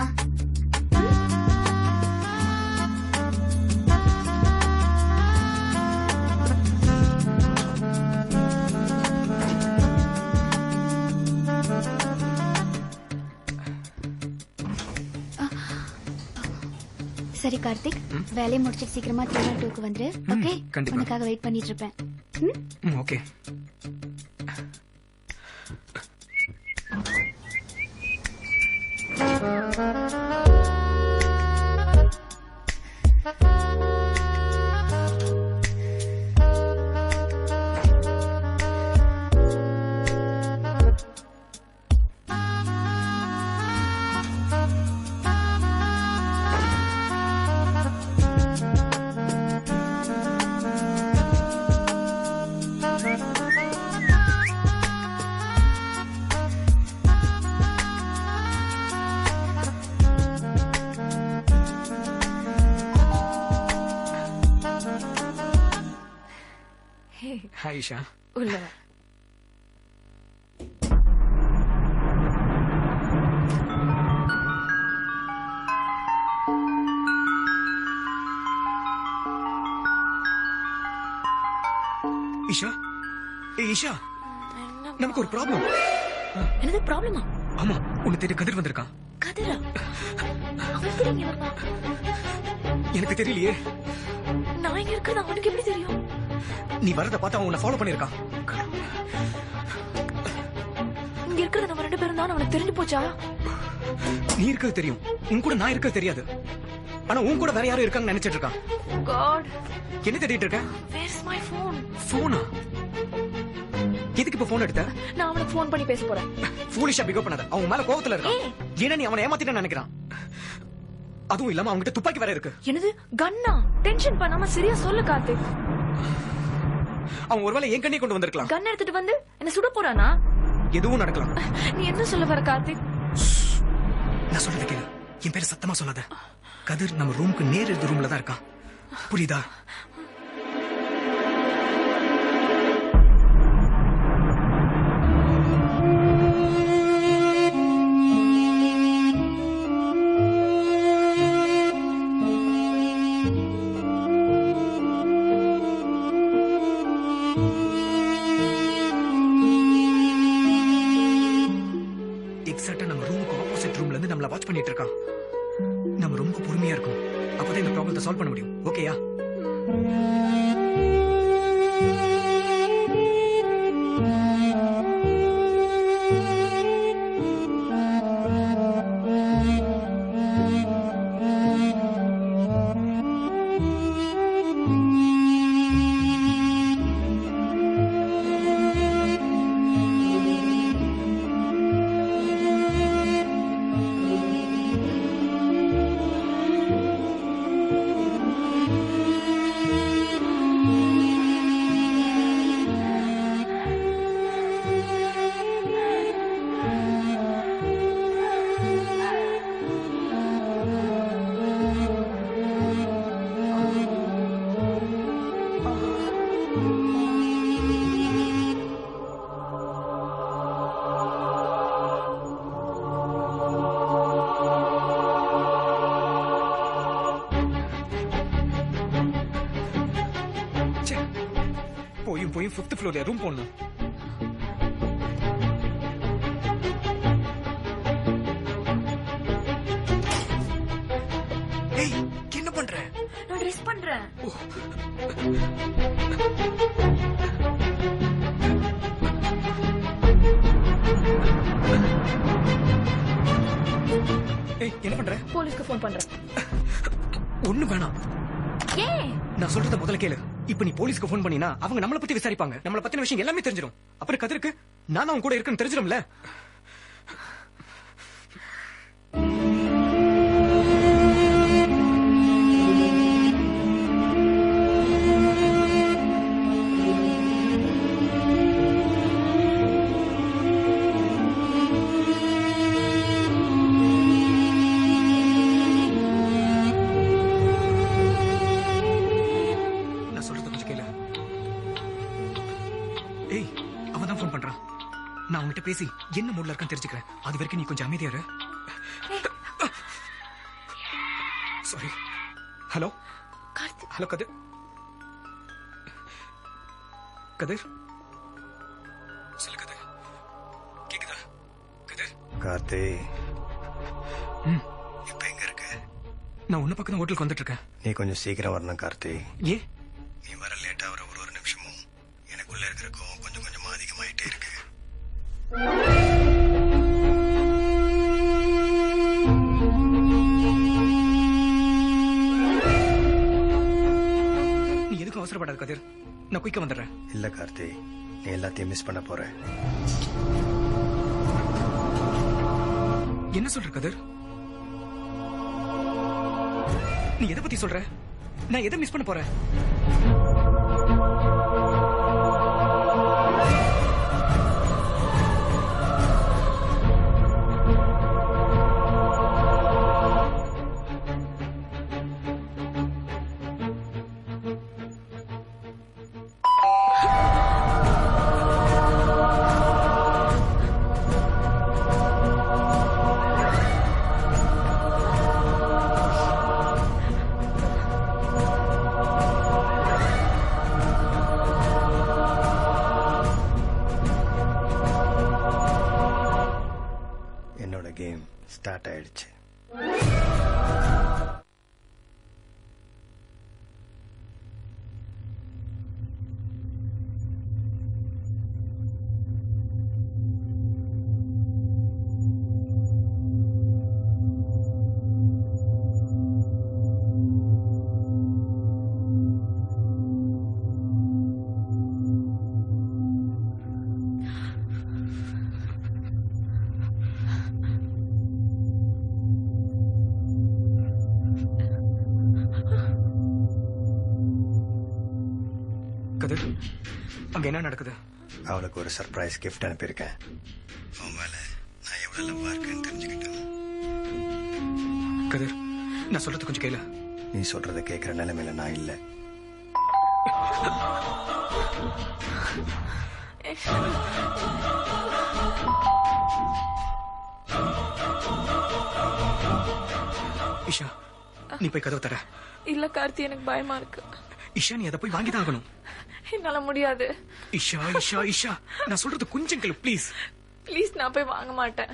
சரி கார்த்திக், வேலையை முடிச்சிட்டு சீக்கிரமா 302க்கு வந்துரு. ஓகே, உனக்காக வெயிட் பண்ணிட்டு இருப்பேன். ஓகே. ஹாய் ஈஷா. உள்ள ஈஷா, ஈஷா, நமக்கு ஒரு ப்ராப்ளம். என்னது ப்ராப்ளமா? ஆமா, உன்னை தேடி கதிர் வந்திருக்கான். கதிரா? அவன் எப்படி இங்க வந்தான்? எனக்கு தெரியலையே. நான் இங்க இருக்கிறது அவனுக்கு எப்படி தெரியும்? நீ வரத பார்த்து அவன் உன்னை ஃபாலோ பண்ணிருக்கான். இங்க இருக்கிறது நம்ம 2 பேரும் தான். அவனுக்கு தெரிஞ்சு போச்சா? நீ இருக்கிறது தெரியும், உன் கூட நான் இருக்கிறது தெரியாது. ஆனா உன் கூட வேற யாரும் இருக்காங்கன்னு நினைச்சிட்டு இருக்கான். God, என்ன தேடிட்டு இருக்க? where's my phone? போனா? எதுக்கு இப்ப போன் எடுத்த? நான் அவனுக்கு ஃபோன் பண்ணி பேச போறேன். ஃபூலிஷா பிகப் பண்ணாத. அவன் மேல கோவத்துல இருக்கான். ஏன்னா நீ அவனை ஏமாத்திட்டேன்னு நினைக்கிறான். அதுவும் இல்லாம அவன்கிட்ட துப்பாக்கி வேற இருக்கு. என்னது கன்னா? டென்ஷன் பண்ணாம சரியா சொல்லு கார்த்திக். அவன் ஒருவேளை என் கண்ணே கொண்டு வந்திருக்கலாம். கன் எடுத்துட்டு வந்து என்ன சுட போறானா? எதுவும் நடக்கலாம். நீ என்ன சொல்ல வர கார்த்திக்? நான் சொல்றது கேளு. என் பேரு சத்தமா சொல்லாத. கதிர் நம்ம ரூமுக்கு நேர் எதிர் ரூம்ல தான் இருக்கான். புரியுதா? நம்மள வாட்ச் பண்ணிட்டு இருக்கான். நம்ம ரொம்ப பொறுமையா இருக்கும். அப்பதான் இந்த ப்ராப்ளத்தை சால்வ் பண்ண முடியும். ஓகேயா? போய் 5th ஃப்ளோர்ல ரூம் போடணும். ஏய், என்ன பண்ற? நான் ட்ரெஸ் பண்றேன். ஏய், என்ன பண்ற? போலீஸ்க்கு ஃபோன் பண்றேன். ஒண்ணு வேணாம். ஏன்? நான் சொல்றத முதல்ல கேளு. இப்ப நீ போலீஸ்க்கு ஃபோன் பண்ணினா அவங்க நம்மள பத்தி விசாரிப்பாங்க. நம்மள பத்தின விஷயம் எல்லாமே தெரிஞ்சிடும். அப்புறம் கதிருக்கு நான் அவன் கூட இருக்குன்னு தெரிஞ்சிடும்ல. நான் உன்கிட்ட பேசி என்ன மூட்ல இருக்கான்னு தெரிஞ்சுக்கிறேன். அது வரைக்கும் நீ கொஞ்சம் அமைதியா இரு. சாரி. ஹலோ ஹலோ கதிர். கதிர் சொல்லு கதிர். கேக்குதா கதிர்? கார்த்தி இப்ப எங்க இருக்க? நான் உன்ன பக்கம் ஹோட்டலுக்கு வந்துட்டு இருக்கேன். நீ கொஞ்சம் சீக்கிரம் வரணும் கார்த்தி. ஏன்? நீ வர லேட்டா வர ஒரு நிமிஷமும் எனக்குள்ள இருக்கிற கோவம் கொஞ்சம் கொஞ்சமா அதிகமாயிட்டே இருக்கு. நீ எதுக்கும் அவசரப்படாத கதிர். நான் குயிக்க வந்துடுறேன். இல்ல கார்த்தி, நீ எல்லாத்தையும் மிஸ் பண்ண போற. என்ன சொல்ற கதிர்? நீ எதை பத்தி சொல்ற? நான் எதை மிஸ் பண்ண போறேன்? என்னோட கேம் ஸ்டார்ட் ஆயிடுச்சு. கதிர், அங்க என்ன நடக்குது? அவளுக்கு ஒரு சர்ப்ரைஸ் கிஃப்ட் அனுப்பியிருக்கேன். உன் மேல நான் எவ்வளவு லவ்வா இருக்கேன்னு தெரிஞ்சுக்கிட்டேன். கதிர், நான் சொல்றது கொஞ்சம் கேளு. நீ சொல்றத கேட்கிற நிலைமையில நான் இல்ல. இஷா, நீ போய் கதவு தர. இல்ல கார்த்தி, எனக்கு பயமா இருக்கு. இஷா, நீ அதை போய் வாங்கிதான் ஆகணும். என்னால முடியாது. இஷா இஷா இஷா, நான் சொல்றது கொஞ்சம் கேளு ப்ளீஸ். ப்ளீஸ், நான் போய் வாங்க மாட்டேன்.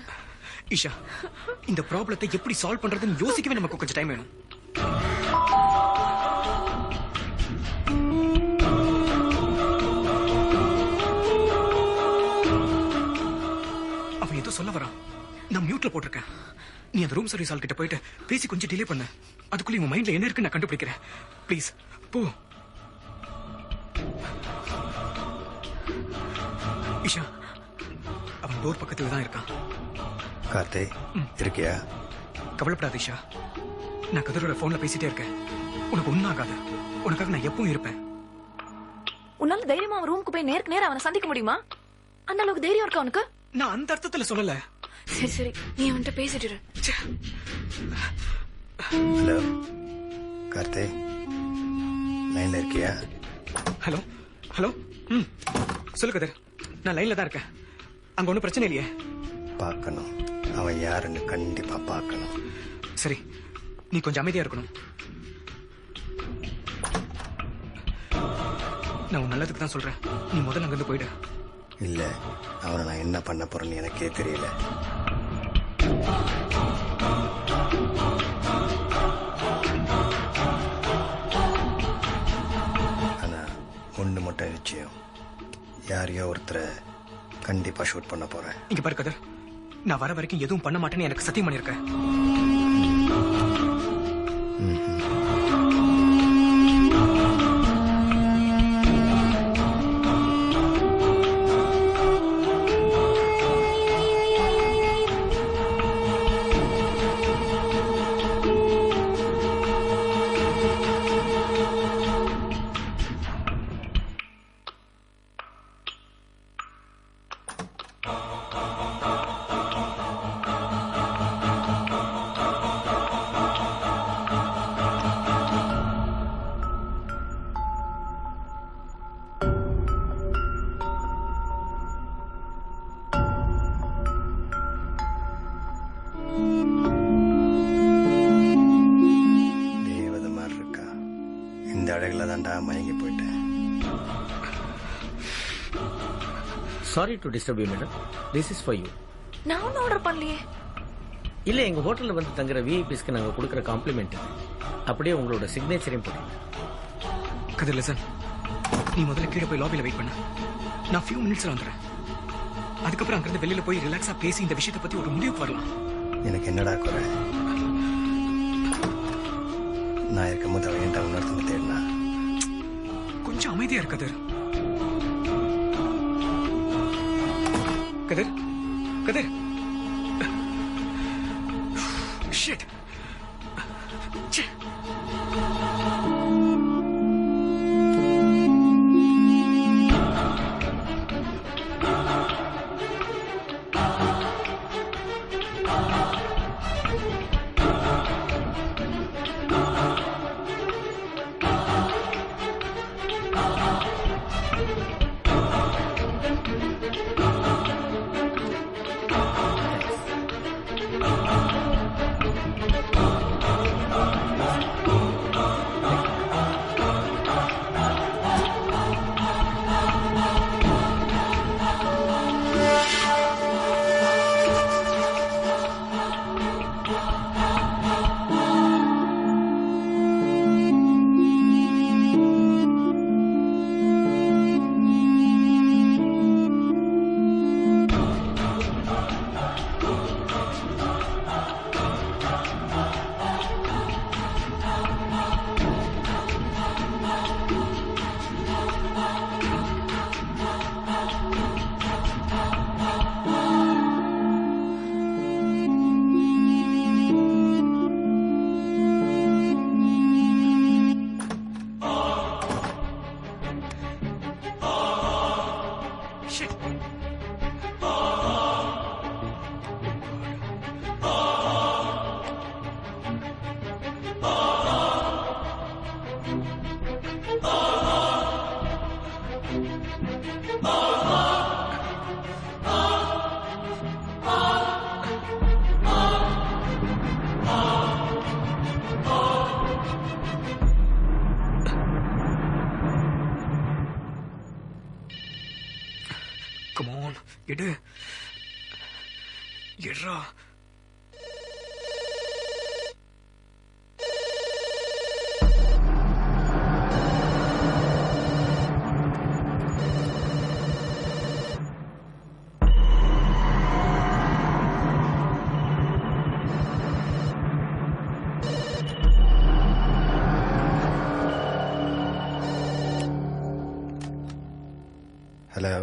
இஷா, இந்த ப்ராப்ளத்தை எப்படி சால்வ் பண்றதுன்னு யோசிக்கவே நமக்கு கொஞ்சம் டைம் வேணும். அவன் ஏதோ சொல்ல வரான். நான் மியூட்ல போட்டிருக்கேன். நீ அந்த ரூம் சர்வீஸ் ஆள் கிட்ட போயிட்டு பேசி கொஞ்சம் டிலே பண்ண. அதுக்குள்ள உன் மைண்ட்ல என்ன இருக்குன்னு நான் கண்டுபிடிக்கிறேன். ப்ளீஸ் போ. இஷா, அவன் டோர் பக்கத்துல தான் இருக்கான். கார்த்தி, இருக்கியா? கவலைப்படாத இஷா, நான் கதிரோட போன்ல பேசிட்டே இருக்கேன். உனக்கு ஒன்னும் ஆகாது. உனக்காக நான் எப்பவும் இருப்பேன். உன்னால தைரியமா அவன் ரூமுக்கு போய் நேருக்கு நேரம் அவனை சந்திக்க முடியுமா? அந்த அளவுக்கு தைரியம் இருக்கா உனக்கு? நான் அந்த அர்த்தத்துல சொல்லல. சரி சரி, நீ அவன்கிட்ட பேசிட்டு இரு. ஹலோ கார்த்தி, லைன்ல இருக்கியா? Hello hello. சொல்லு கதிர், நான் லைன்ல தான் இருக்கேன். அங்க ஒன்னும் பிரச்சனை இல்லையே? பார்க்கணும், அவன் யாருன்னு கண்டிப்பா பார்க்கணும். சரி, நீ கொஞ்சம் அமைதியா இருக்கணும். நான் உன் நல்லதுக்கு தான் சொல்றேன். நீ முதல்ல அங்கிருந்து போயிடு. இல்ல, அவனை நான் என்ன பண்ண போறேன்னு எனக்கே தெரியல. ஆனா ஒண்ணு மட்டும் நிச்சயம், யாரையோ ஒருத்தரை கண்டிப்பா ஷூட் பண்ண போறேன். இங்க பாரு கதிர், நான் வர வரைக்கும் எதுவும் பண்ண மாட்டேன்னு எனக்கு சத்தியம் பண்ணிருக்கேன். அழகுல தான்டா மயங்கி போயிட்டேன். Sorry to disturb you madam, this is for you. நான் ஒன்னும் ஆர்டர் பண்ணலையே. இல்ல, எங்க ஹோட்டல்ல வந்து தங்குற விஐபிஸ்க்கு நாங்க கொடுக்குற காம்ப்ளிமெண்ட். அப்படியே உங்களோட சிக்னேச்சரையும் போடுங்க. கதிர் லிசன், நீ முதல்ல கீழே போய் லாபியில வெயிட் பண்ண. நான் ஃபியூ மினிட்ஸ்ல வந்துடுறேன். அதுக்கப்புறம் அங்கிருந்து வெளியில போய் ரிலாக்ஸா பேசி இந்த விஷயத்தை பத்தி ஒரு முடிவுக்கு வரலாம். எனக்கு என்னடா குறை? நான் இருக்கும்போது அவன் ஏன்டா உணர்ந்து தேடினா? கொஞ்சம் அமைதியா இரு கதிர். கதிர் கதிர் ஷிட். எடு எட்ரா. ஹலோ.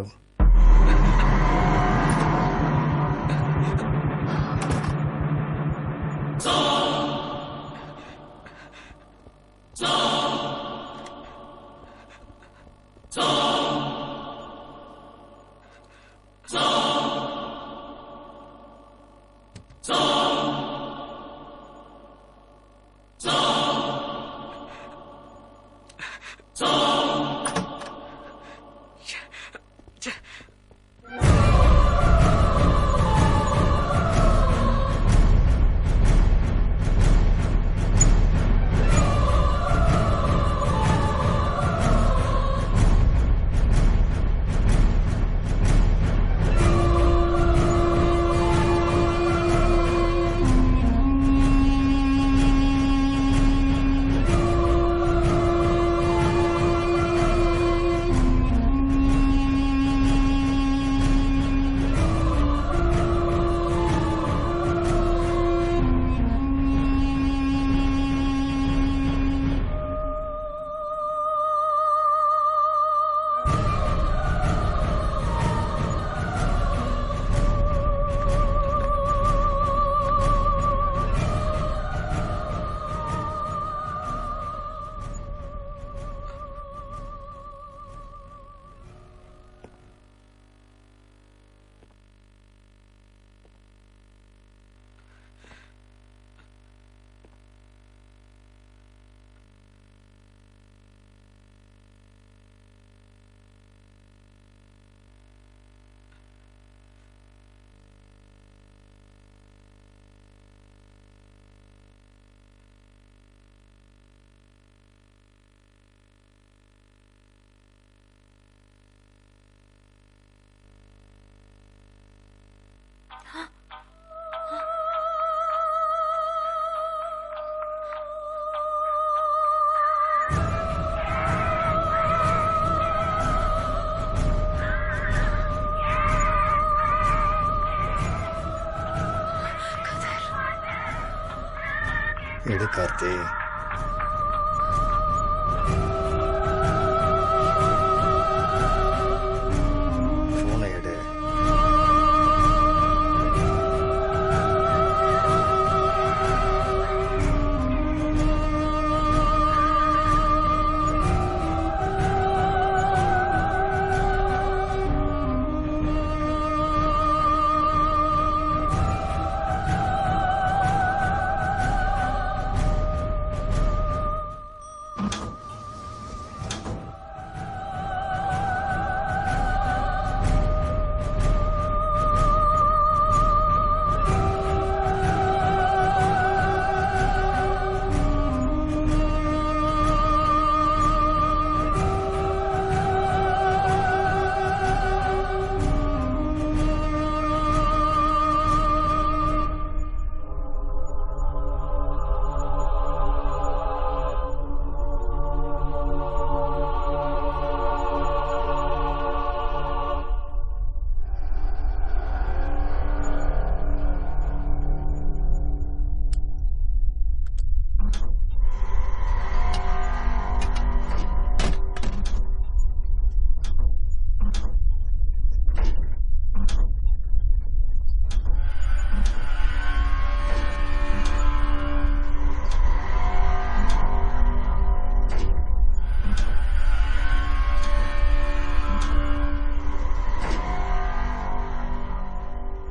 எடு கார்த்தி. போனை எடு.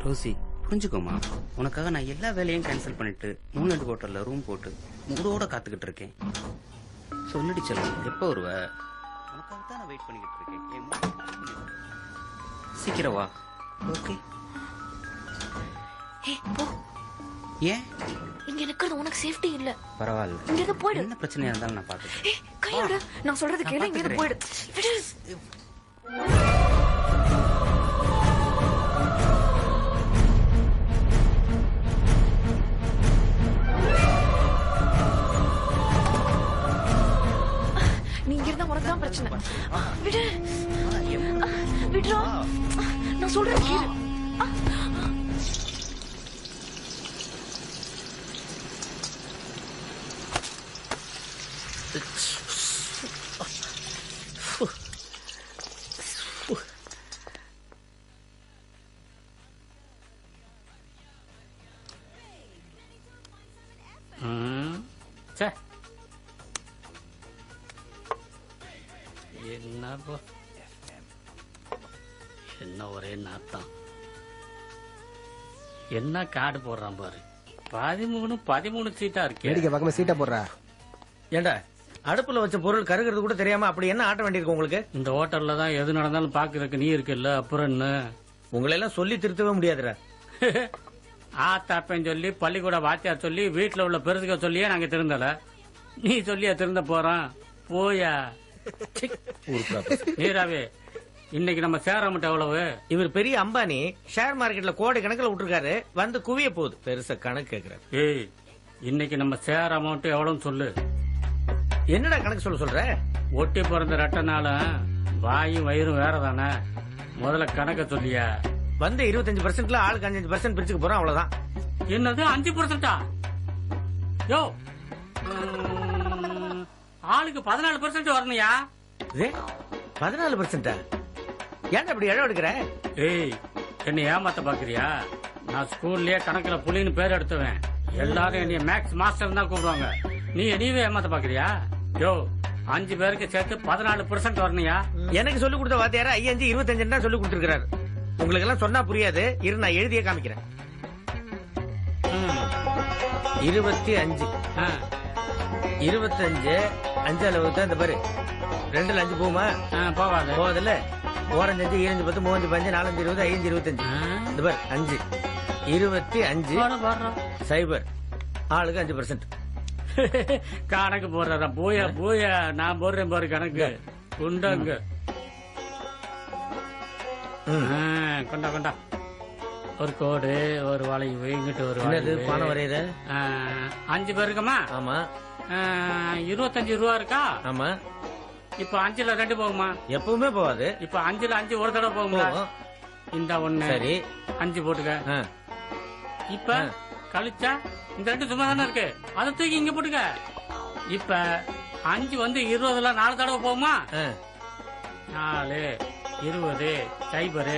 ரோசி புரிஞ்சுக்கோமா, உனக்காக நான் எல்லா வேலையும் கேன்சல் பண்ணிட்டு மூணு ஹோட்டல்ல ரூம் போட்டு மூடோட காத்துக்கிட்டு இருக்கேன். சொல்லிடு செல்லம், எப்போ வருவ? உனக்காக தான் நான் வெயிட் பண்ணிக்கிட்டு இருக்கேன். சீக்கிரம் வா. ஓகே. ஏன் இங்க நிக்கிறது உனக்கு சேஃப்டி இல்ல? பரவாயில்ல, இங்க போயிடு. என்ன பிரச்சனையா இருந்தாலும் நான் பாத்துக்கிறேன். கையோட நான் சொல்றது கேளு, இங்க போயிடு. நீ இங்க இருந்தா உனக்கு தான் பிரச்சனை. விடு, விடுறா. நான் சொல்றது கேளு. என்ன ஒரே நாத்தான். என்ன கார்டு போடுறான் பாரு. 13 சீட்டா இருக்கு. வேடிக்கை பக்கமா சீட்டா போடுறா. ஏண்டா அடுப்புல வச்ச பொருள் கருகிறது கூட தெரியாம அப்படி என்ன ஆட்ட வேண்டியிருக்கு உங்களுக்கு? இந்த ஹோட்டல்ல தான் எது நடந்தாலும் பாக்குறதுக்கு நீ இருக்குல்ல, அப்புறம் என்ன? உங்களை எல்லாம் சொல்லி திருத்தவே முடியாதுடா. ஆத்தாப்பேன்னு சொல்லி பள்ளிக்கூட வாத்தியார் சொல்லி வீட்டுல உள்ள பெருசுக சொல்லியே நாங்க திருந்தல. நீ சொல்லியா திருந்த போறான்? போயா நீராவே. இன்னைக்கு நம்ம சேர மட்டும் எவ்வளவு? இவர் பெரிய அம்பானி, ஷேர் மார்க்கெட்ல கோடை கணக்கில் விட்டுருக்காரு, வந்து குவிய போகுது. பெருசா கணக்கு கேக்குறாரு. ஏய், இன்னைக்கு நம்ம சேர் அமௌண்ட் எவ்வளவுன்னு சொல்லு. என்னடா கணக்கு சொல்ற? ஒட்டி பிறந்த ரெட்டனால வாயும் வயிறும் வேற தானே. முதல்ல கணக்க சொல்லியா. வந்து 25%ல ஆளுக்கு 5% பிரிச்சுக்க போறோம், அவ்வளவுதான். என்னது 5%? யோ, ஆளுக்கு 14% வரணுயா. 14%? ஏன்டா இப்படி இடம் எடுக்கிற? ஏய், என்ன ஏமாத்த பாக்குறியா? நான் ஸ்கூல்லயே கணக்குல புலின்னு பேர் எடுத்துவேன். எல்லாரும் என்னைய மேக்ஸ் மாஸ்டர் தான் கூப்பிடுவாங்க. நீ என்னையவே ஏமாத்த பாக்குறியா? யோ, 5 பேருக்கு சேர்த்து 14% வரணுயா. எனக்கு சொல்லி கொடுத்த வாத்தியார 5 25 தான் சொல்லி கொடுத்துருக்காரு. உங்களுக்கு எல்லாம் சொன்னா புரியாது. இரு, நான் எழுதியே காமிக்கிறேன். 25 25 5 அளவு தான். இந்த பாரு, 2ல 5 போகுமா? போகாது. போகாதுல்ல. ஓரஞ்சு 5 25 10 35 4 20 5 25. இந்த பாரு 5 25 சைபர். ஆளுக்கு 5%. கணக்கு போடுற. போயா போயா, நான் போடுறேன் பாரு கணக்கு. குண்டாங்க கொண்டா கொண்டா. ஒரு கோடு, ஒரு வளைவு, இங்கிட்டு ஒரு வளைவு. பானை வரையற 5 பேருக்குமா? ஆமா. 25 ரூபா இருக்கா? ஆமா. இப்ப 5ல 2 போகுமா? எப்பவுமே போகாது. இப்ப 5ல 5 ஒரு தடவை போகுமா? இந்த 1 சரி 5 போட்டுக்க. இப்ப கழிச்சா இந்த 2 சும்மா தானே இருக்கு அதை தூக்கி இங்க போட்டுக்க. இப்ப 5 வந்து 20ல 4 தடவை போகுமா? 4 20 0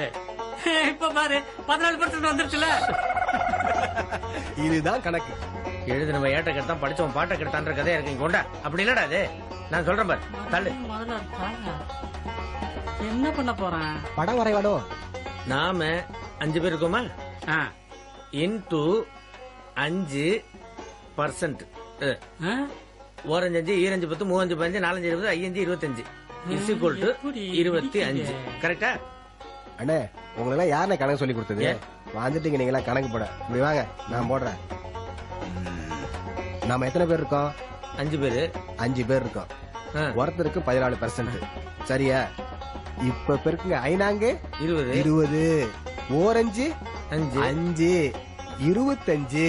இப்ப பாரு 14% வந்துருச்சுல. இதுதான் கணக்கு. எழுதினவ ஏட்ட கெடுத்தான் படிச்சவன் பாட்டை கெடுத்தான்ற கதையா இருக்கு. கொண்டா அப்படி இல்லடா அது. நான் சொல்றேன் பாரு தள்ளு. என்ன பண்ண போறேன்? படம் வரைவாடோ. நாம 5 பேர் இருக்கோமா? இன்டு 5%. ஓரஞ்சு 5 ஈரஞ்சு 10 3 5 15 4 5 20 5 25 is equal to 25. கரெக்டா? அண்ணே உங்களெல்லாம் யாருன்னு கணக்கு சொல்லி கொடுத்தது? வந்துட்டீங்க நீங்களா கணக்கு போட. இப்படி வாங்க நான் போடுறேன். நாம எத்தனை பேர் இருக்கோம்? 5 பேரு. 5 பேர் இருக்கோம். ஒருத்தருக்கு 14%. சரியா? இப்ப பெருக்குங்க. 5 20 20 ஓரஞ்சு 5 25.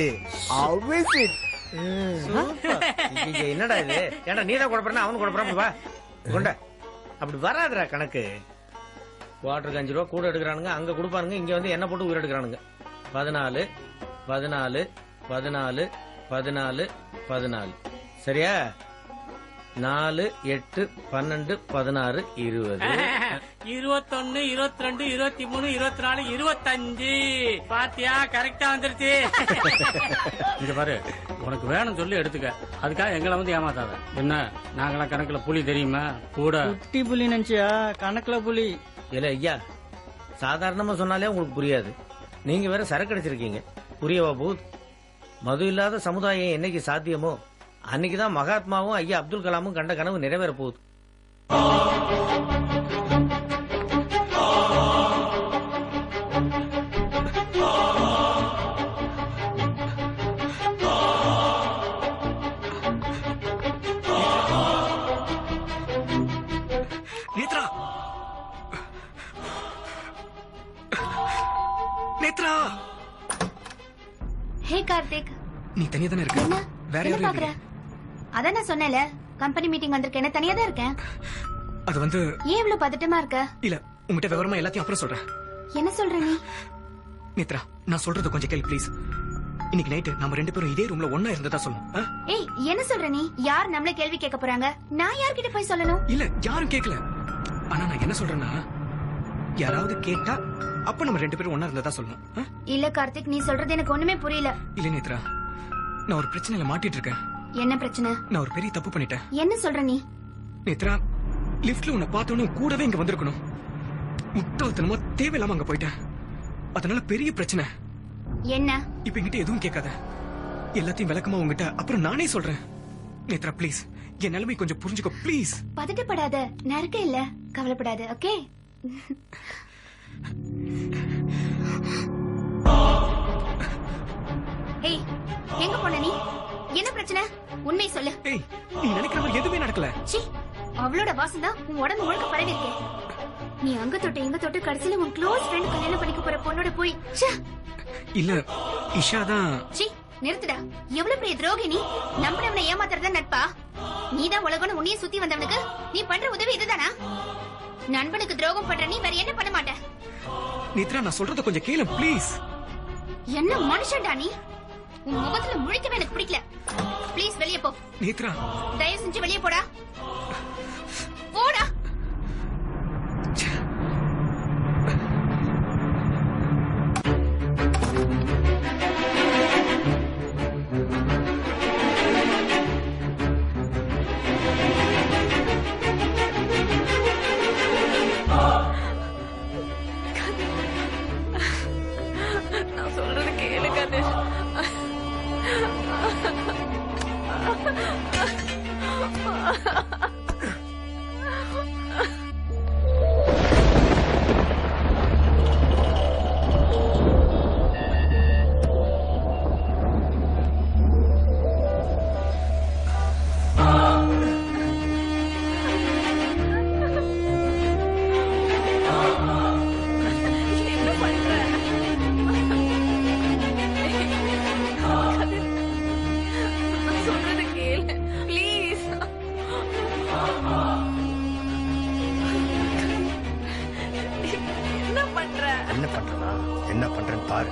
என்னடா இது? ஏன்டா நீதான் குழப்பறா அவனு குழப்பறான்? வா கொண்ட. அப்படி வராதுடா கணக்கு. குவார்டருக்கு 5 ரூபா கூட எடுக்கிறானுங்க, அங்க கொடுப்பானுங்க, இங்க வந்து என்ன போட்டு உயிர் எடுக்கிறானுங்க. 14 14 14 14 14. சரியா? 4 8 12 16 20 21 22 23 24 25. பாத்தியா கரெக்டா வந்துருச்சு. இங்க பாரு உனக்கு வேணும் சொல்லி எடுத்துக்க. அதுக்காக எங்களை வந்து ஏமாத்தாத. என்ன நாங்களாம் கணக்குல புலி தெரியுமா? கூட குட்டி புலி நினைச்சியா? கணக்குல புலி இல்ல ஐயா. சாதாரணமா சொன்னாலே உங்களுக்கு புரியாது. நீங்க வேற சரக்கு அடிச்சிருக்கீங்க. புரியவா போகுது? மது இல்லாத சமுதாயம் என்னைக்கு சாத்தியமோ அன்னைக்குதான் மகாத்மாவும் ஐயா அப்துல் கலாமும் கண்ட கனவு நிறைவேற போகுது. நேத்ரா நேத்ரா. ஹே கார்த்திக், நீ தனியா தானே இருக்க? என்ன வேற என்ன யாரும் பாக்குற? அதான் நான் சொன்னேன்ல கம்பெனி மீட்டிங் வந்திருக்கேன். தனியா தான் இருக்கேன். அது வந்து ஏன் இவ்வளவு பதட்டமா இருக்க? இல்ல உங்ககிட்ட விவரமா எல்லாத்தையும் அப்புறம் சொல்றேன். என்ன சொல்ற நீ? நேத்ரா நான் சொல்றது கொஞ்சம் கேளு ப்ளீஸ். இன்னைக்கு நைட்டு நாம 2 பேரும் இதே ரூம்ல ஒண்ணா இருந்ததா சொல்லணும். ஏய் என்ன சொல்ற நீ? யார் நம்மள கேள்வி கேட்க போறாங்க? நான் யார்கிட்ட போய் சொல்லணும்? இல்ல யாரும் கேட்கல. ஆனா நான் என்ன சொல்றேன்னா யாராவது கேட்டா அப்ப நம்ம 2 பேரும் ஒண்ணா இருந்ததா சொல்லணும். இல்ல கார்த்திக், நீ சொல்றது எனக்கு ஒண்ணுமே புரியல. இல்ல நேத்ரா நான் ஒரு பிரச்சனையில மாட்டிட்டு இருக்கேன். என்ன பிரச்சனை? நான் ஒரு பெரிய தப்பு பண்ணிட்டேன். என்ன சொல்ற நீ? நேத்ரா லிப்ட்ல உன்னை பார்த்தோன்னு கூடவே இங்க வந்திருக்கணும். முட்டாள்தனமா தேவையில்லாம அங்க போயிட்டேன். அதனால பெரிய பிரச்சனை. என்ன? இப்ப என்கிட்ட எதுவும் கேட்காத. எல்லாத்தையும் விளக்கமா உங்ககிட்ட அப்புறம் நானே சொல்றேன். நேத்ரா ப்ளீஸ் என் நிலைமை கொஞ்சம் புரிஞ்சுக்கோ ப்ளீஸ். பதட்டப்படாத, நான் இருக்கேன் இல்ல, கவலைப்படாத. ஓகே? ஏய் எங்க போன நீ? என்ன பிரச்சனை? உண்மை சொல்லு. ஏய் நீ நினைக்கிற மாதிரி எதுவுமே நடக்கல. சீ, அவளோட வாசம் தான் உன் உடம்பு முழுக்க பரவி இருக்கே. நீ அங்க தொட்டு இங்க தொட்டு கடைசியில உன் க்ளோஸ் ஃப்ரெண்ட் கல்யாணம் பண்ணிக்க போற பொண்ணோட போய் இல்ல இஷா தான். சீ நிறுத்துடா. எவ்வளவு பெரிய துரோகி நீ. நம்பினவனை ஏமாத்துறதா நட்பா? நீதான் உலகம்னு உன்னையே சுத்தி வந்தவனுக்கு நீ பண்ற உதவி இதுதானா? நண்பனுக்கு துரோகம் பண்ற நீ வேற என்ன பண்ண மாட்ட? நேத்ரா நான் சொல்றத கொஞ்சம் கேளு ப்ளீஸ். என்ன மனுஷன்டா நீ? உன் முகத்துல முழிக்கவே எனக்கு பிடிக்கல. ப்ளீஸ் வெளியே போ. நேத்ரா தயவு செஞ்சு வெளியே போடா. போடா. நான் சொல்றது கேளு கணேஷ். என்ன பண்றேன்னு பாரு.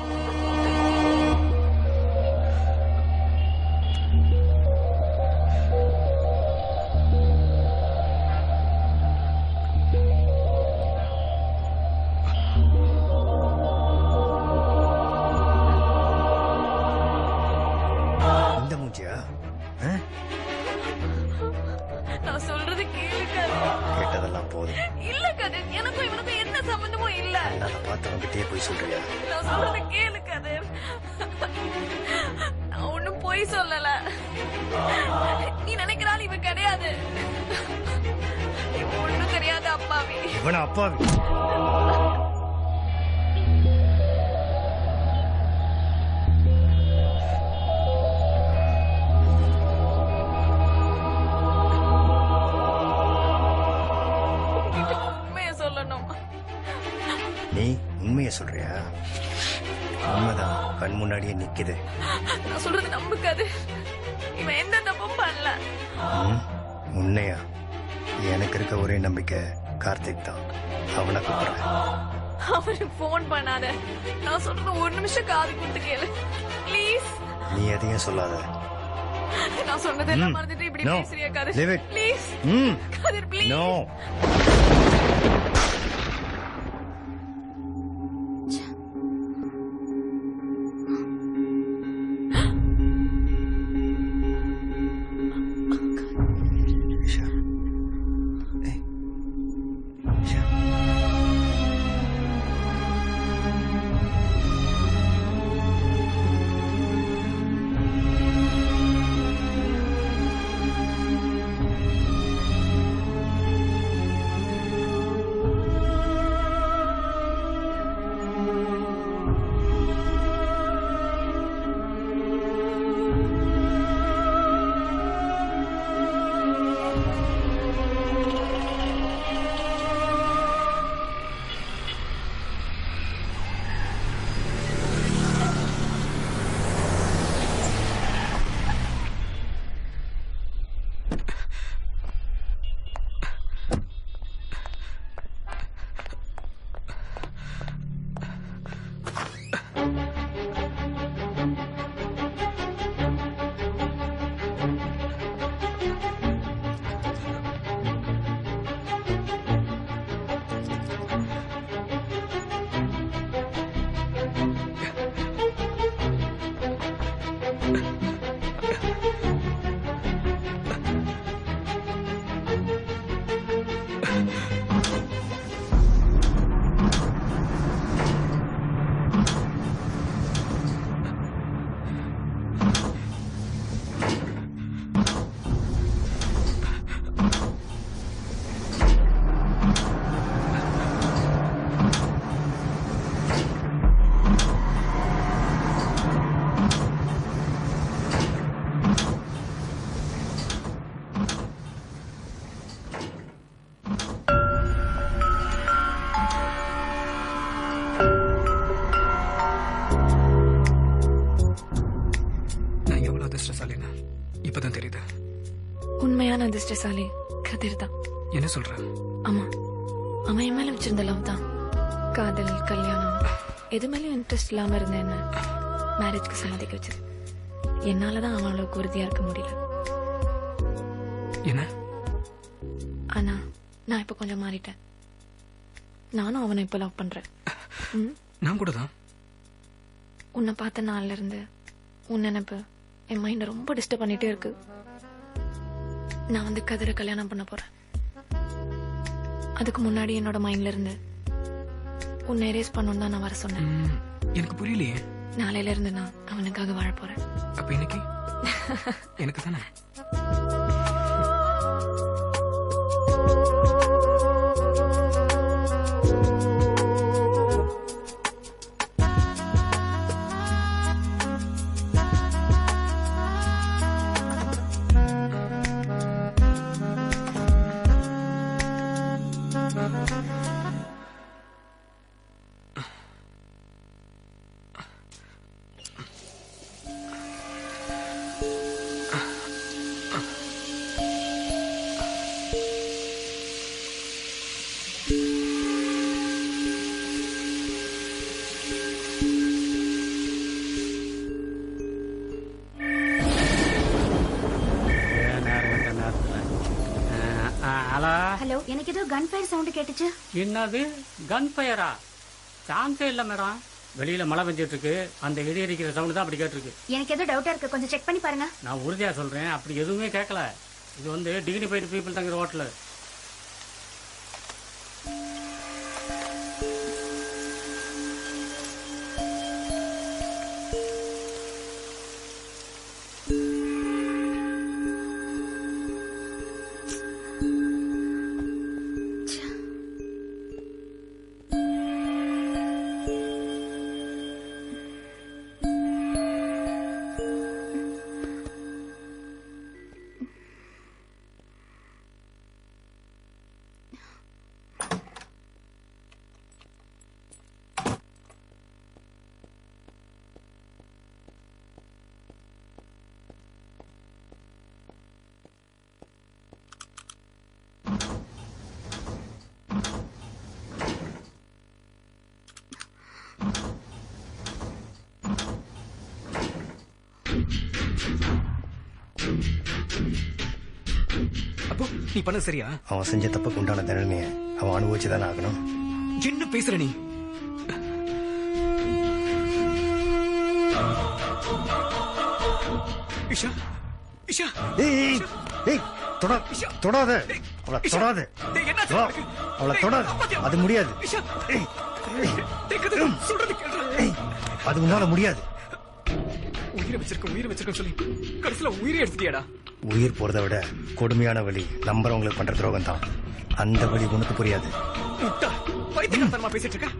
கேட்டதெல்லாம் போதும். இல்ல கதிர், எனக்கும் இவனுக்கும் எந்த சம்பந்தமும் இல்ல. நான் பார்த்தவங்கிட்டே போய் சொல்றியா? நான் சொல்றத கேளு கதிர். நான் ஒண்ணும் பொய் சொல்லல. நீ நினைக்கிறாள் இவன் கிடையாது. இவன் ஒண்ணும் தெரியாத அப்பாவி. இவன அப்பாவி? நீ உண்மைய சொல்றியா? உண்மைதான் கண் முன்னாடியே நிக்குது. நான் சொல்றது நம்புக்காது. இவன் எந்த தப்பும் பண்ணல. உண்மையா? எனக்கு இருக்க ஒரே நம்பிக்கை கார்த்திக் தான். அவனை கூப்பிடுறேன். அவனுக்கு போன் பண்ணாத. நான் சொல்றது ஒரு நிமிஷம் காது கொடுத்து கேளு ப்ளீஸ். நீ எதையும் சொல்லாத. நான் சொன்னதெல்லாம் மறந்துட்டு இப்படி பேசுறியா Kathir? Please Kathir please. No. இப்பதான் தெரியுது. உண்மையான அதிர்ஷ்டசாலி கதிர் தான். என்ன சொல்ற? ஆமா, அவன் என் மேல வச்சிருந்த லவ் தான். காதல், கல்யாணம் எது மேலயும் இன்ட்ரெஸ்ட் இல்லாம இருந்த என்ன மேரேஜ்க்கு சம்மதிக்க வச்சது. என்னாலதான் அவன் அளவுக்கு உறுதியா இருக்க முடியல. என்ன? ஆனா நான் இப்ப கொஞ்சம் மாறிட்டேன். நானும் அவனை இப்ப லவ் பண்றேன். நான் கூட தான். உன்னை பார்த்த நாள்ல இருந்து உன் நினைப்பு என் மைண்ட ரொம்ப டிஸ்டர்ப் பண்ணிட்டே இருக்கு. நான் வந்து கதிரை கல்யாணம் பண்ண போறேன். அதுக்கு முன்னாடி என்னோட மைண்ட்ல இருந்து உன்னை எரேஸ் பண்ணணும் தான் நான் வர சொன்னேன். எனக்கு புரியலையே. நாளையில இருந்து நான் அவனுக்காக வாழ போறேன். அப்ப இன்னைக்கு எனக்கு தானே? ஹலோ, எனக்கு ஏதோ கன் ஃபயர் சவுண்ட் கேட்டுச்சு. என்னது கன் ஃபயரா? சான்ஸே இல்ல மேடம். வெளியில மழை பெஞ்சிட்டு இருக்கு. அந்த இடி அடிக்கிற சவுண்ட் தான் அப்படி கேட்டிருக்கு. எனக்கு ஏதோ டவுட்டா இருக்கு, கொஞ்சம் செக் பண்ணி பாருங்க. நான் உறுதியா சொல்றேன், அப்படி எதுவுமே கேட்கல. இது வந்து டிகினிஃபைடு பீப்புள் தங்குற ஹோட்டல். நீ பண்ண சரியா? அவன் செஞ்ச தப்புக்கு உண்டான தண்டனையை அவன் அனுபவிச்சுதானே ஆகணும். என்ன பேசுற நீ? இஷா இஷா ஏய் தொடாத அவளை தொடாத அவளை தொடாத அது முடியாது. அது உன்னால முடியாது. உயிரை வச்சிருக்க சொல்லி கடைசியில உயிரை எடுத்துட்டியாடா. உயிர் போறதை விட கொடுமையான வழி நம்புறவங்களுக்கு பண்ற துரோகம் தான். அந்த வழி உனக்கு புரியாது. பைத்தியக்காரத்தனமா பேசிட்டு இருக்க.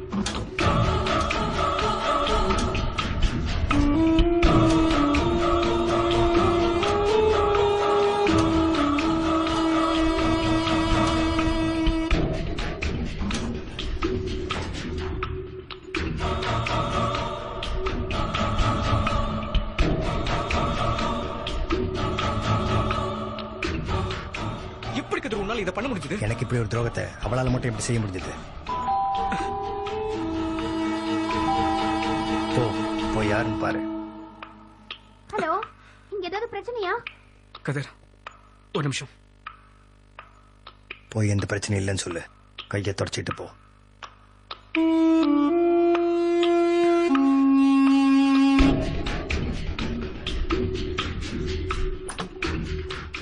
இதை பண்ண முடிஞ்சது? எனக்கு இப்படி ஒரு துரோகத்தை அவளால மட்டும் எப்படி செய்ய முடிஞ்சது? போய் யாருன்னு பாரு. ஹலோ, இங்க ஏதாவது பிரச்சனையா? கதிர், ஒரு நிமிஷம். போய் எந்த பிரச்சனை இல்லைன்னு சொல்லு. கையை தொடச்சிட்டு போ.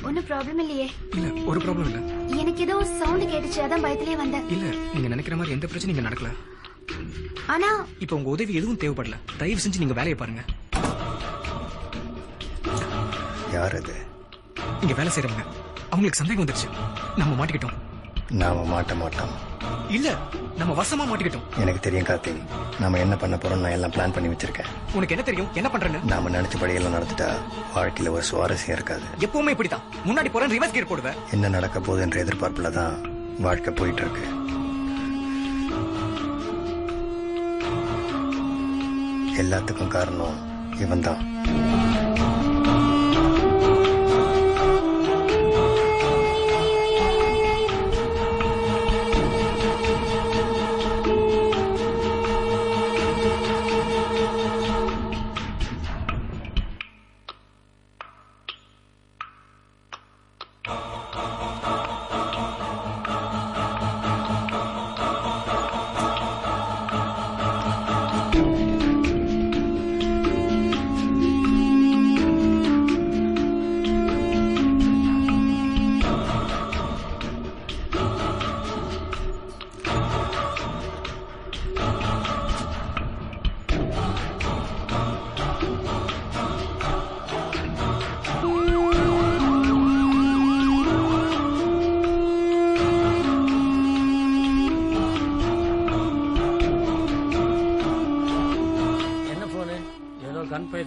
ஒன்னும் ப்ராப்ளம் இல்லையே? இல்ல, ஒரு ப்ராப்ளம் இல்ல. எனக்கு ஏதோ சவுண்ட் கேட்டுச்சு, அதான் பயத்திலே வந்தேன். இல்ல, நீங்க நினைக்கிற மாதிரி எந்த பிரச்சனையும் இங்க நடக்கல. ஆனா இப்ப உங்க உதவி எதுவும் தேவைப்படல. தயவு செஞ்சு நீங்க வேலையை பாருங்க. யார் அது? இங்க வேலை செய்யறவங்க. அவங்களுக்கு சந்தேகம் வந்துருச்சு. நம்ம மாட்டிக்கிட்டோம். நாம மாட்ட மாட்டோம். இல்ல, நம்ம வசமா மாட்டிக்கிட்டோம். எனக்கு தெரியும் கார்த்தி. நாம என்ன பண்ண போறோம் நான் எல்லாம் பிளான் பண்ணி வச்சிருக்கேன். உனக்கு என்ன தெரியும் என்ன பண்றேன்னு? நாம நினைச்சபடி எல்லாம் நடந்துட்டா வாழ்க்கையில ஒரு சுவாரஸ்யம் இருக்காது. எப்பவுமே இப்படித்தான். முன்னாடி போறேன், ரிவர்ஸ் கியர் போடுவேன். என்ன நடக்க போகுது என்ற எதிர்பார்ப்புல தான் வாழ்க்கை போயிட்டு இருக்கு. எல்லாத்துக்கும் காரணம் இவன் தான்.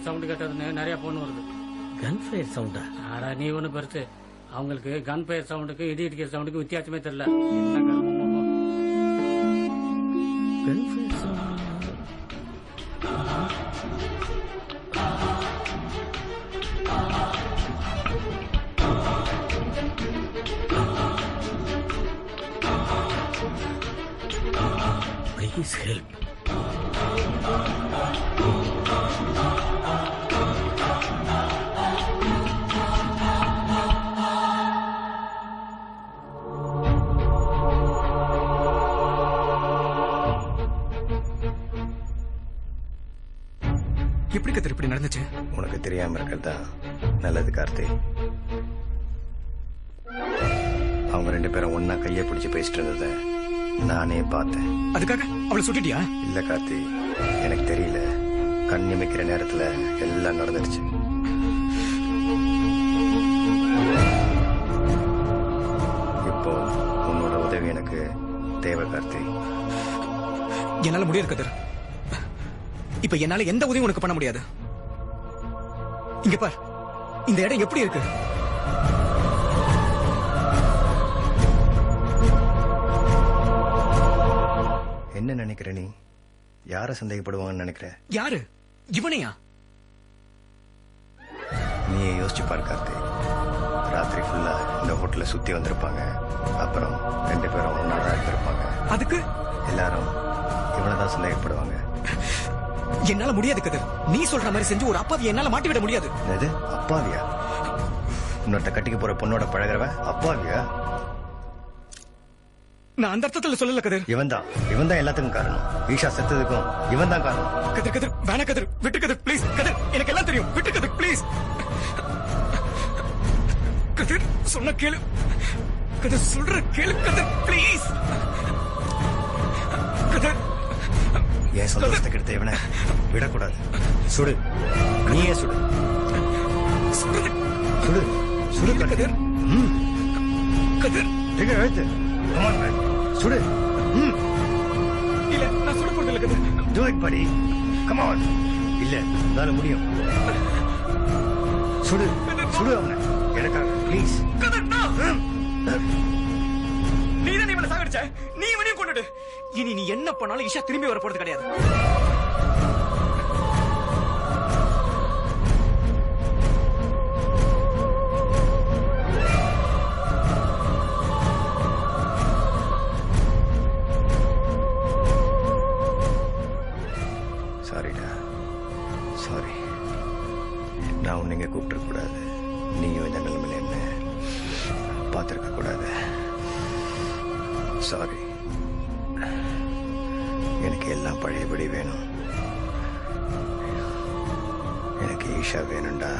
சவுண்ட் கேட்டதுன்னு நிறைய போன் வருது. கன் ஃபயர் சவுண்டா? ஆடா நீ ஒண்ணு பெருசு. அவங்களுக்கு கன் ஃபயர் சவுண்டுக்கு இடி இடிக்கிற சவுண்டுக்கு வித்தியாசமே தெரியல. என்ன கர்மமோ. Gun fire sound. Please help. எப்படி கதிர் இப்படி நடந்துச்சு? உனக்கு தெரியாம இருக்கிறதா நல்லது கார்த்தி. அவங்க ரெண்டு பேரும் ஒன்னா கையை பிடிச்சு பேசிட்டு இருந்தத நானே பார்த்தேன். அதுக்காக அவளை சுட்டிட்டியா? இல்ல கார்த்தி, எனக்கு தெரியல. கண் இமைக்கிற நேரத்துல எல்லாம் நடந்துருச்சு. இப்போ உன்னோட உதவி எனக்கு தேவை கார்த்தி. என்னால முடியாது கதிர். இப்ப என்னால எந்த உதவியும் உனக்கு பண்ண முடியாது. இங்க பார், இந்த இடம் எப்படி இருக்கு? என்ன நினைக்கிற நீ? யார சந்தேகப்படுவாங்கன்னு நினைக்கிற? யாரு? இவனையா? நீயே யோசிச்சு பாரு கார்த்தி. ராத்திரி ஃபுல்லா இந்த ஹோட்டல சுத்தி வந்திருப்பாங்க. அப்புறம் ரெண்டு பேரும் ஒன்னா இருந்திருப்பாங்க. அதுக்கு எல்லாரும் இவனதான் சந்தேகப்படுவாங்க. என்னால முடியாது கதிர். நீ சொல்ற மாதிரி செஞ்சு ஒரு அப்பாவியை என்னால மாட்டி விட முடியாது. எது அப்பாவியா? இன்னொருத்த கட்டிக்க போற பொண்ணோட பழகிறவ அப்பாவியா? நான் அந்த அர்த்தத்துல சொல்லல கதிர். இவன் தான் எல்லாத்துக்கும் காரணம். ஈஷா செத்ததுக்கும் இவன் தான் காரணம். கதிர் வேணா கதிர், விட்டு கதிர் ப்ளீஸ். கதிர் எனக்கு எல்லாம் தெரியும், விட்டு கதிர் ப்ளீஸ். கதிர் சொன்ன கேளு. கதிர் சொல்ற கேளு கதிர் ப்ளீஸ். கதிர் என் சந்தோஷத்தை கெடுத்த இவனை விடக்கூடாது. சுடு, நீயே சுடு. சுடு சுடு கதிர். கதிர் எழுத்து சுடு. இல்ல நான் சுட போறதில்ல கதிர். Do it buddy. Come on. இல்ல உன்னால முடியும். சுடு அவனை எனக்காக ப்ளீஸ். கதிர் நீதான் இவனை சாகடிச்ச, நீ இவனையும் கொண்டுடு. இனி நீ என்ன பண்ணாலும் ஈஷா திரும்பி வர போறது கிடையாது. சாரிடா, சாரி. நான் உன்னை இங்க கூப்பிட்டு கூடாது. நீயும் இந்த நிலைமையில என்ன பார்த்திருக்க கூடாது. சாரி. எனக்கு எல்லாம் பழையபடி வேணும். எனக்கு ஈஷா வேணும்டா.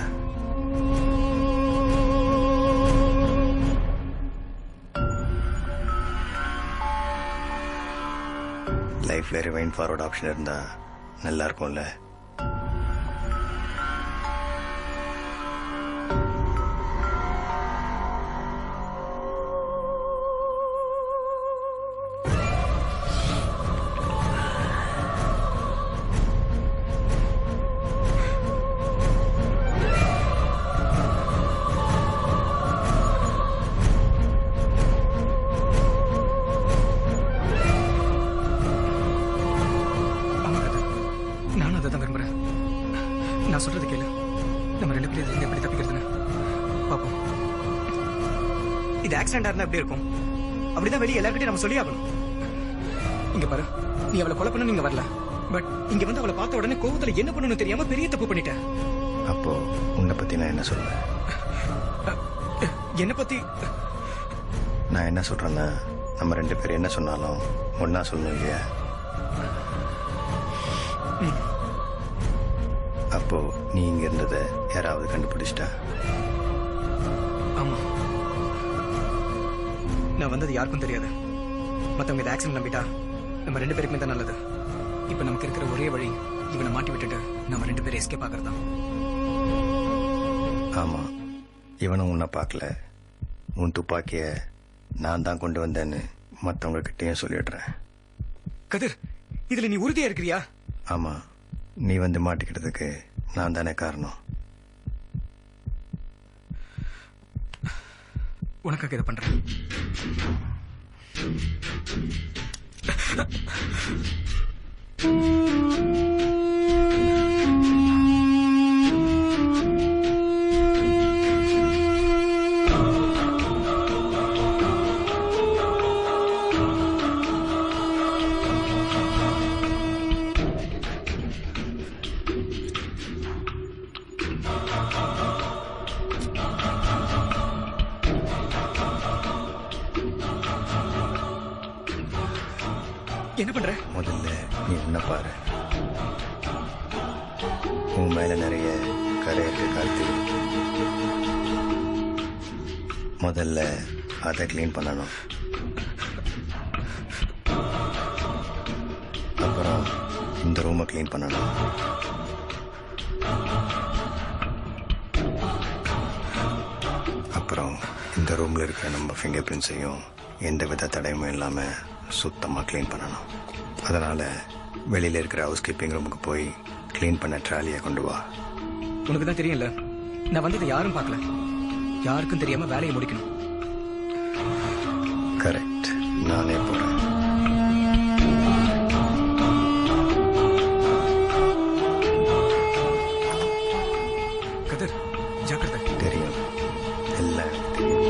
லைஃப்ல ரிவைண்ட் ஃபார்வர்ட் ஆப்ஷன் இருந்தா நல்லா இருக்கும்ல. நான் சொல்றது கேளு. நம்ம ரெண்டு பேரும் இதுல இருந்து எப்படி தப்பிக்கிறதுன்னு பாப்போம். இது ஆக்சிடென்டா இருந்தா எப்படி இருக்கும்? அப்படிதான் வெளியே எல்லார்கிட்டயும் நம்ம சொல்லி ஆகணும். இங்க பாரு, நீ அவளை கொலை பண்ண நீங்க வரல. பட் இங்க வந்து அவளை பார்த்த உடனே கோவத்துல என்ன பண்ணணும்னு தெரியாம பெரிய தப்பு பண்ணிட்டேன். அப்போ உன்னை பத்தி நான் என்ன சொல்லுவேன்? என்ன பத்தி நான் என்ன சொல்றேன்னா, நம்ம ரெண்டு பேரும் என்ன சொன்னாலும் ஒன்னா சொல்லணும் இல்லையா? அப்போ நீ இங்க இருந்ததை யாராவது கண்டுபிடிச்சிட்டா? ஆமா, நான் வந்தது யாருக்கும் தெரியாது. மத்தவங்க இந்த ஆக்சிடென்ட் நம்பிட்டா நம்ம ரெண்டு பேருக்குமே தான் நல்லது. இப்ப நமக்கு இருக்கிற ஒரே வழி இவனை மாட்டி விட்டுட்டு நம்ம ரெண்டு பேரும் எஸ்கேப் ஆகிறதா. ஆமா, இவனும் உன்னை பார்க்கல. உன் துப்பாக்கிய நான் தான் கொண்டு வந்தேன்னு மத்தவங்க கிட்டயும் சொல்லிடுறேன். கதிர், இதுல நீ உறுதியா இருக்கிறியா? ஆமா, நீ வந்து மாட்டிக்கிட்டதுக்கு நான் தானே காரணம். உனக்காக இதை பண்றேன். என்ன பண்ற? முதல்ல நீ உன்னை பாரு. உன் மேல நிறைய கரை இருக்கு கார்த்தி. முதல்ல அதை கிளீன் பண்ணணும். அப்புறம் இந்த ரூமை கிளீன் பண்ணணும். அப்புறம் இந்த ரூம்ல இருக்கிற நம்ம ஃபிங்கர் பிரிண்ட்ஸையும் எந்த வித தடயமும் இல்லாம சுத்தமா கிளீன் பண்ணணும். அதனால வெளியில இருக்கிற ஹவுஸ் கீப்பிங் ரூமுக்கு போய் கிளீன் பண்ண ட்ராலியை கொண்டு வா. உனக்கு தான் தெரியும்ல, நான் வந்ததை யாரும் பார்க்கல. யாருக்கும் தெரியாம வேலையை முடிக்கணும். கரெக்ட், நானே போறேன். கதிர், ஜாக்கிரதை. தெரியும், எல்லாம் தெரியும்.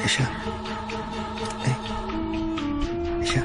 இஷா இஷா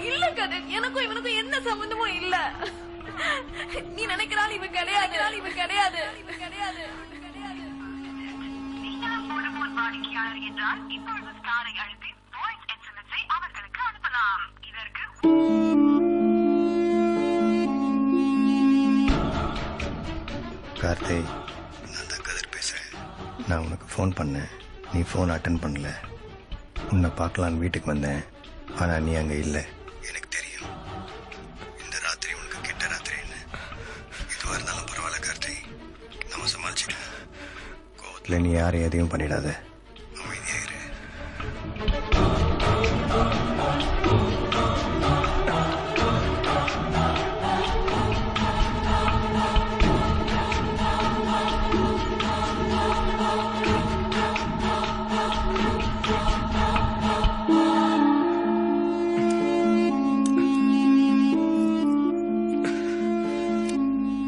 இல்ல கதிர், எனக்கும் இவனுக்கும் எந்த சம்பந்தமும் இல்ல. நீ நினைக்கிறாள் இவன் கிடையாது, இவன் கிடையாது, இவன் கிடையாது. வாடிக்கையாளர் என்றால் இப்பொழுது ஸ்டாரை அழுத்தி வாய்ஸ் எஸ்எம்எஸ் அவர்களுக்கு அனுப்பலாம். இதற்கு கார்த்தி, நான் தான் கதிர் பேசுறேன். நான் உனக்கு ஃபோன் பண்ணேன், நீ ஃபோன் அட்டன் பண்ணல. உன்னை பார்க்கலான்னு வீட்டுக்கு வந்தேன், ஆனா நீ அங்க இல்லை. எனக்கு தெரியும் இந்த ராத்திரி உனக்கு கெட்ட ராத்திரின்னு. எதுவா இருந்தாலும் பரவாயில்ல கார்த்தி, நம்ம சமாளிச்சுக்கலாம். கோவத்துல நீ யாரையும் எதையும் பண்ணிடாத, அமைதியா இரு.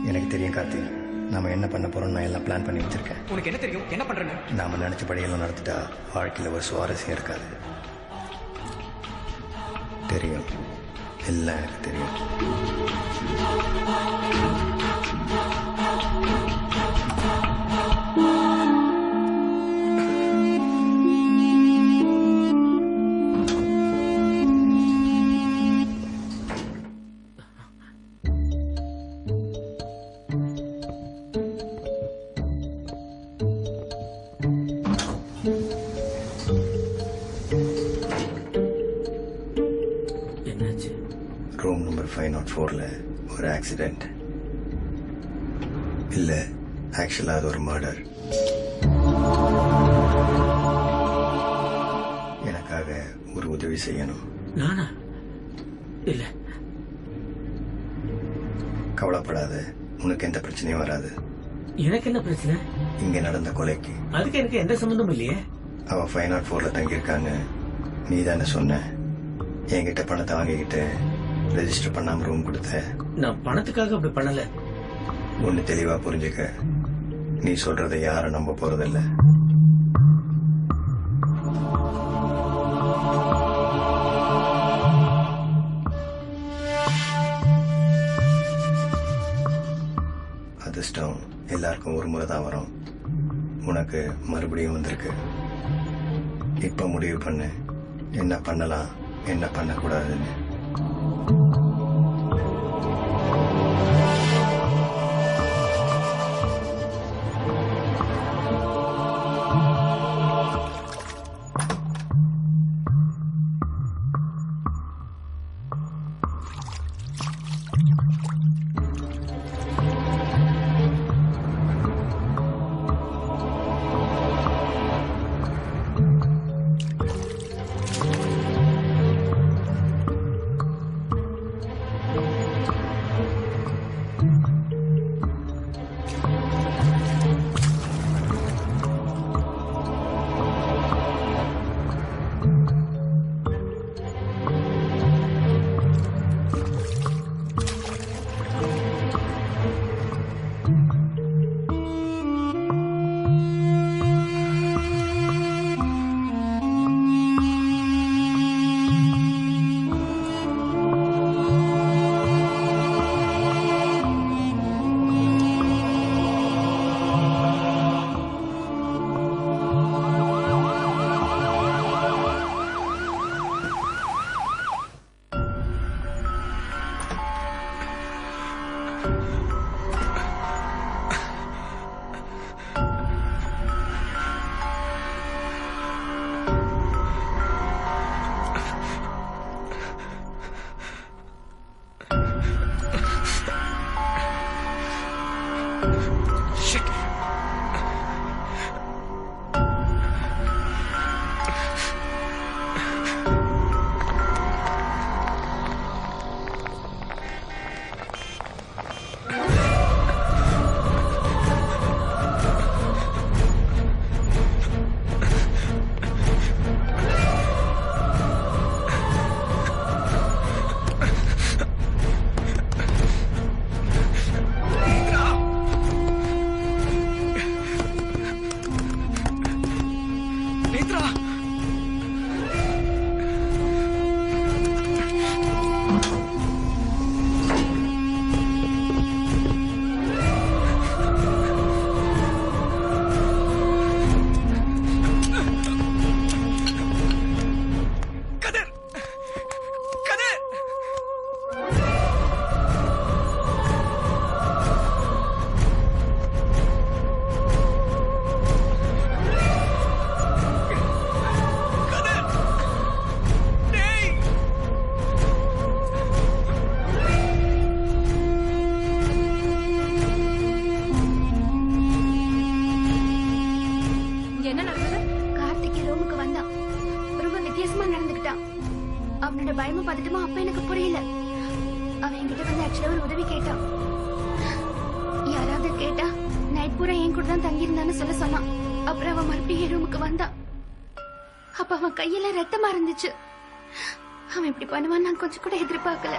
எனக்கு தெரியும் கார்த்தி, நாம என்ன பண்ண போறோம், நான் எல்லாம் பிளான் பண்ணி வச்சிருக்கேன். உனக்கு என்ன தெரியும் என்ன பண்றேன்னு? நாம நினைச்சபடி எல்லாம் நடத்திட்டா வாழ்க்கையில ஒரு சுவாரஸ்யம் இருக்காது. தெரியும், எல்லாம் எனக்கு தெரியும். ரூம் நம்பர் 504ல ஒரு ஆக்சிடென்ட். இல்ல, ஆக்சுவலா அது ஒரு மர்டர். எனக்காக ஒரு உதவி செய்யணும். நானா? இல்ல. கவலைப்படாத, உனக்கு எந்த பிரச்சனையும் வராது. எனக்கு என்ன பிரச்சனை? இங்க நடந்த கொலைக்கு அதுக்கு எனக்கு எந்த சம்பந்தமும் இல்லையே. அவ 504ல தங்கியிருக்காங்க. நீ தானே சொன்ன, என்கிட்ட பணத்தை வாங்கிக்கிட்டு ரெஜிஸ்டர் பண்ணாம ரூம் கொடுத்த. நான் பணத்துக்காக அப்படி பண்ணல. ஒண்ணு தெளிவா புரிஞ்சுக்க, நீ சொல்றதை யாரும் நம்ப போறதில்ல. அதிர்ஷ்டம் எல்லாருக்கும் ஒரு முறை தான் வரும். உனக்கு மறுபடியும் வந்திருக்கு. இப்ப முடிவு பண்ணு, என்ன பண்ணலாம் என்ன பண்ணக்கூடாதுன்னு. அவனோட பயமும் பதட்டமா அப்ப எனக்கு புரியல. அவன் என்கிட்ட வந்து ஆக்சுவலா ஒரு உதவி கேட்டான். யாராவது கேட்டா நைட் பூரா என் கூட தான் தங்கி இருந்தான்னு சொன்னான். அப்புறம் அவன் மறுபடியும் என் ரூமுக்கு வந்தான். அப்ப அவன் கையில ரத்தமா இருந்துச்சு. அவன் இப்படி பண்ணுவான்னு நான் கொஞ்சம் கூட எதிர்பார்க்கல.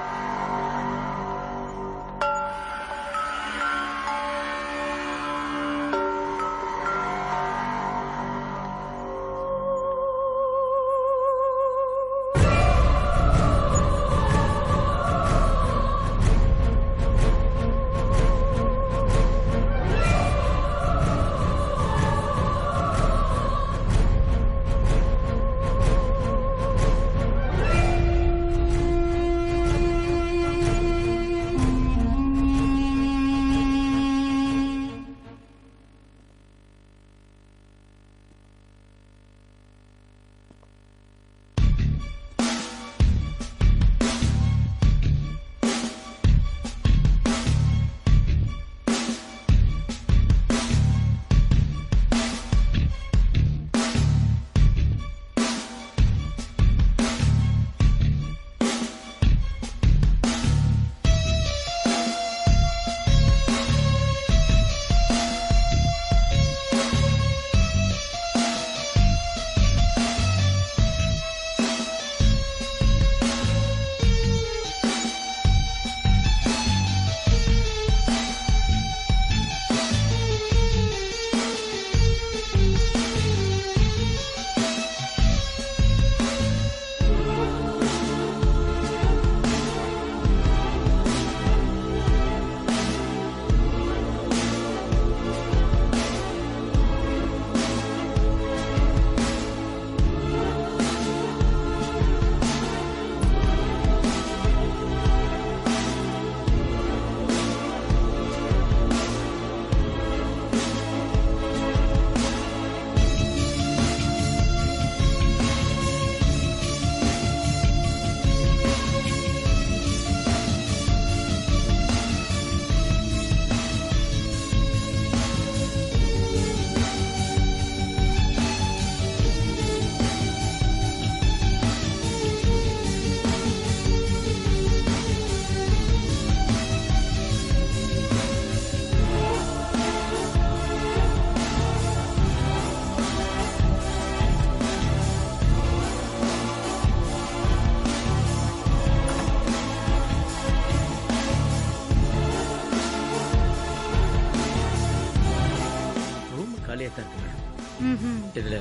இதுல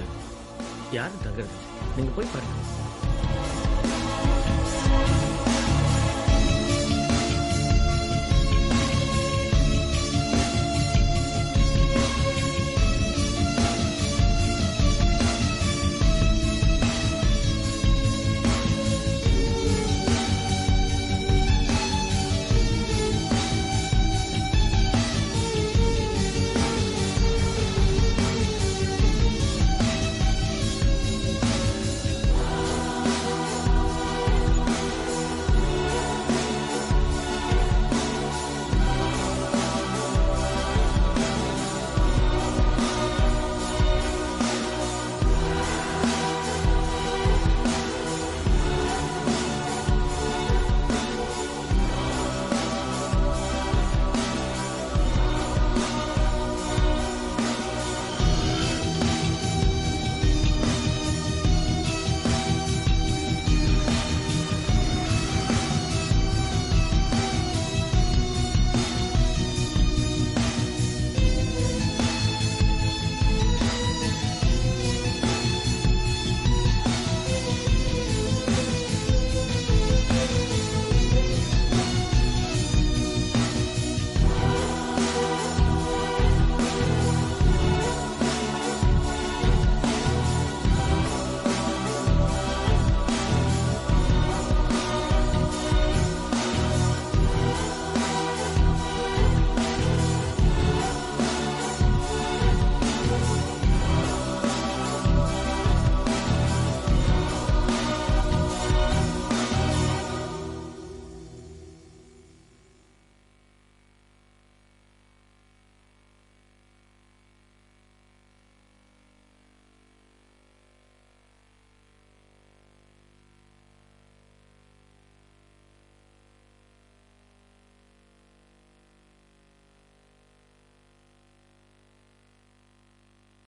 யாரும் தங்குறது நீங்க போய் பாருங்க.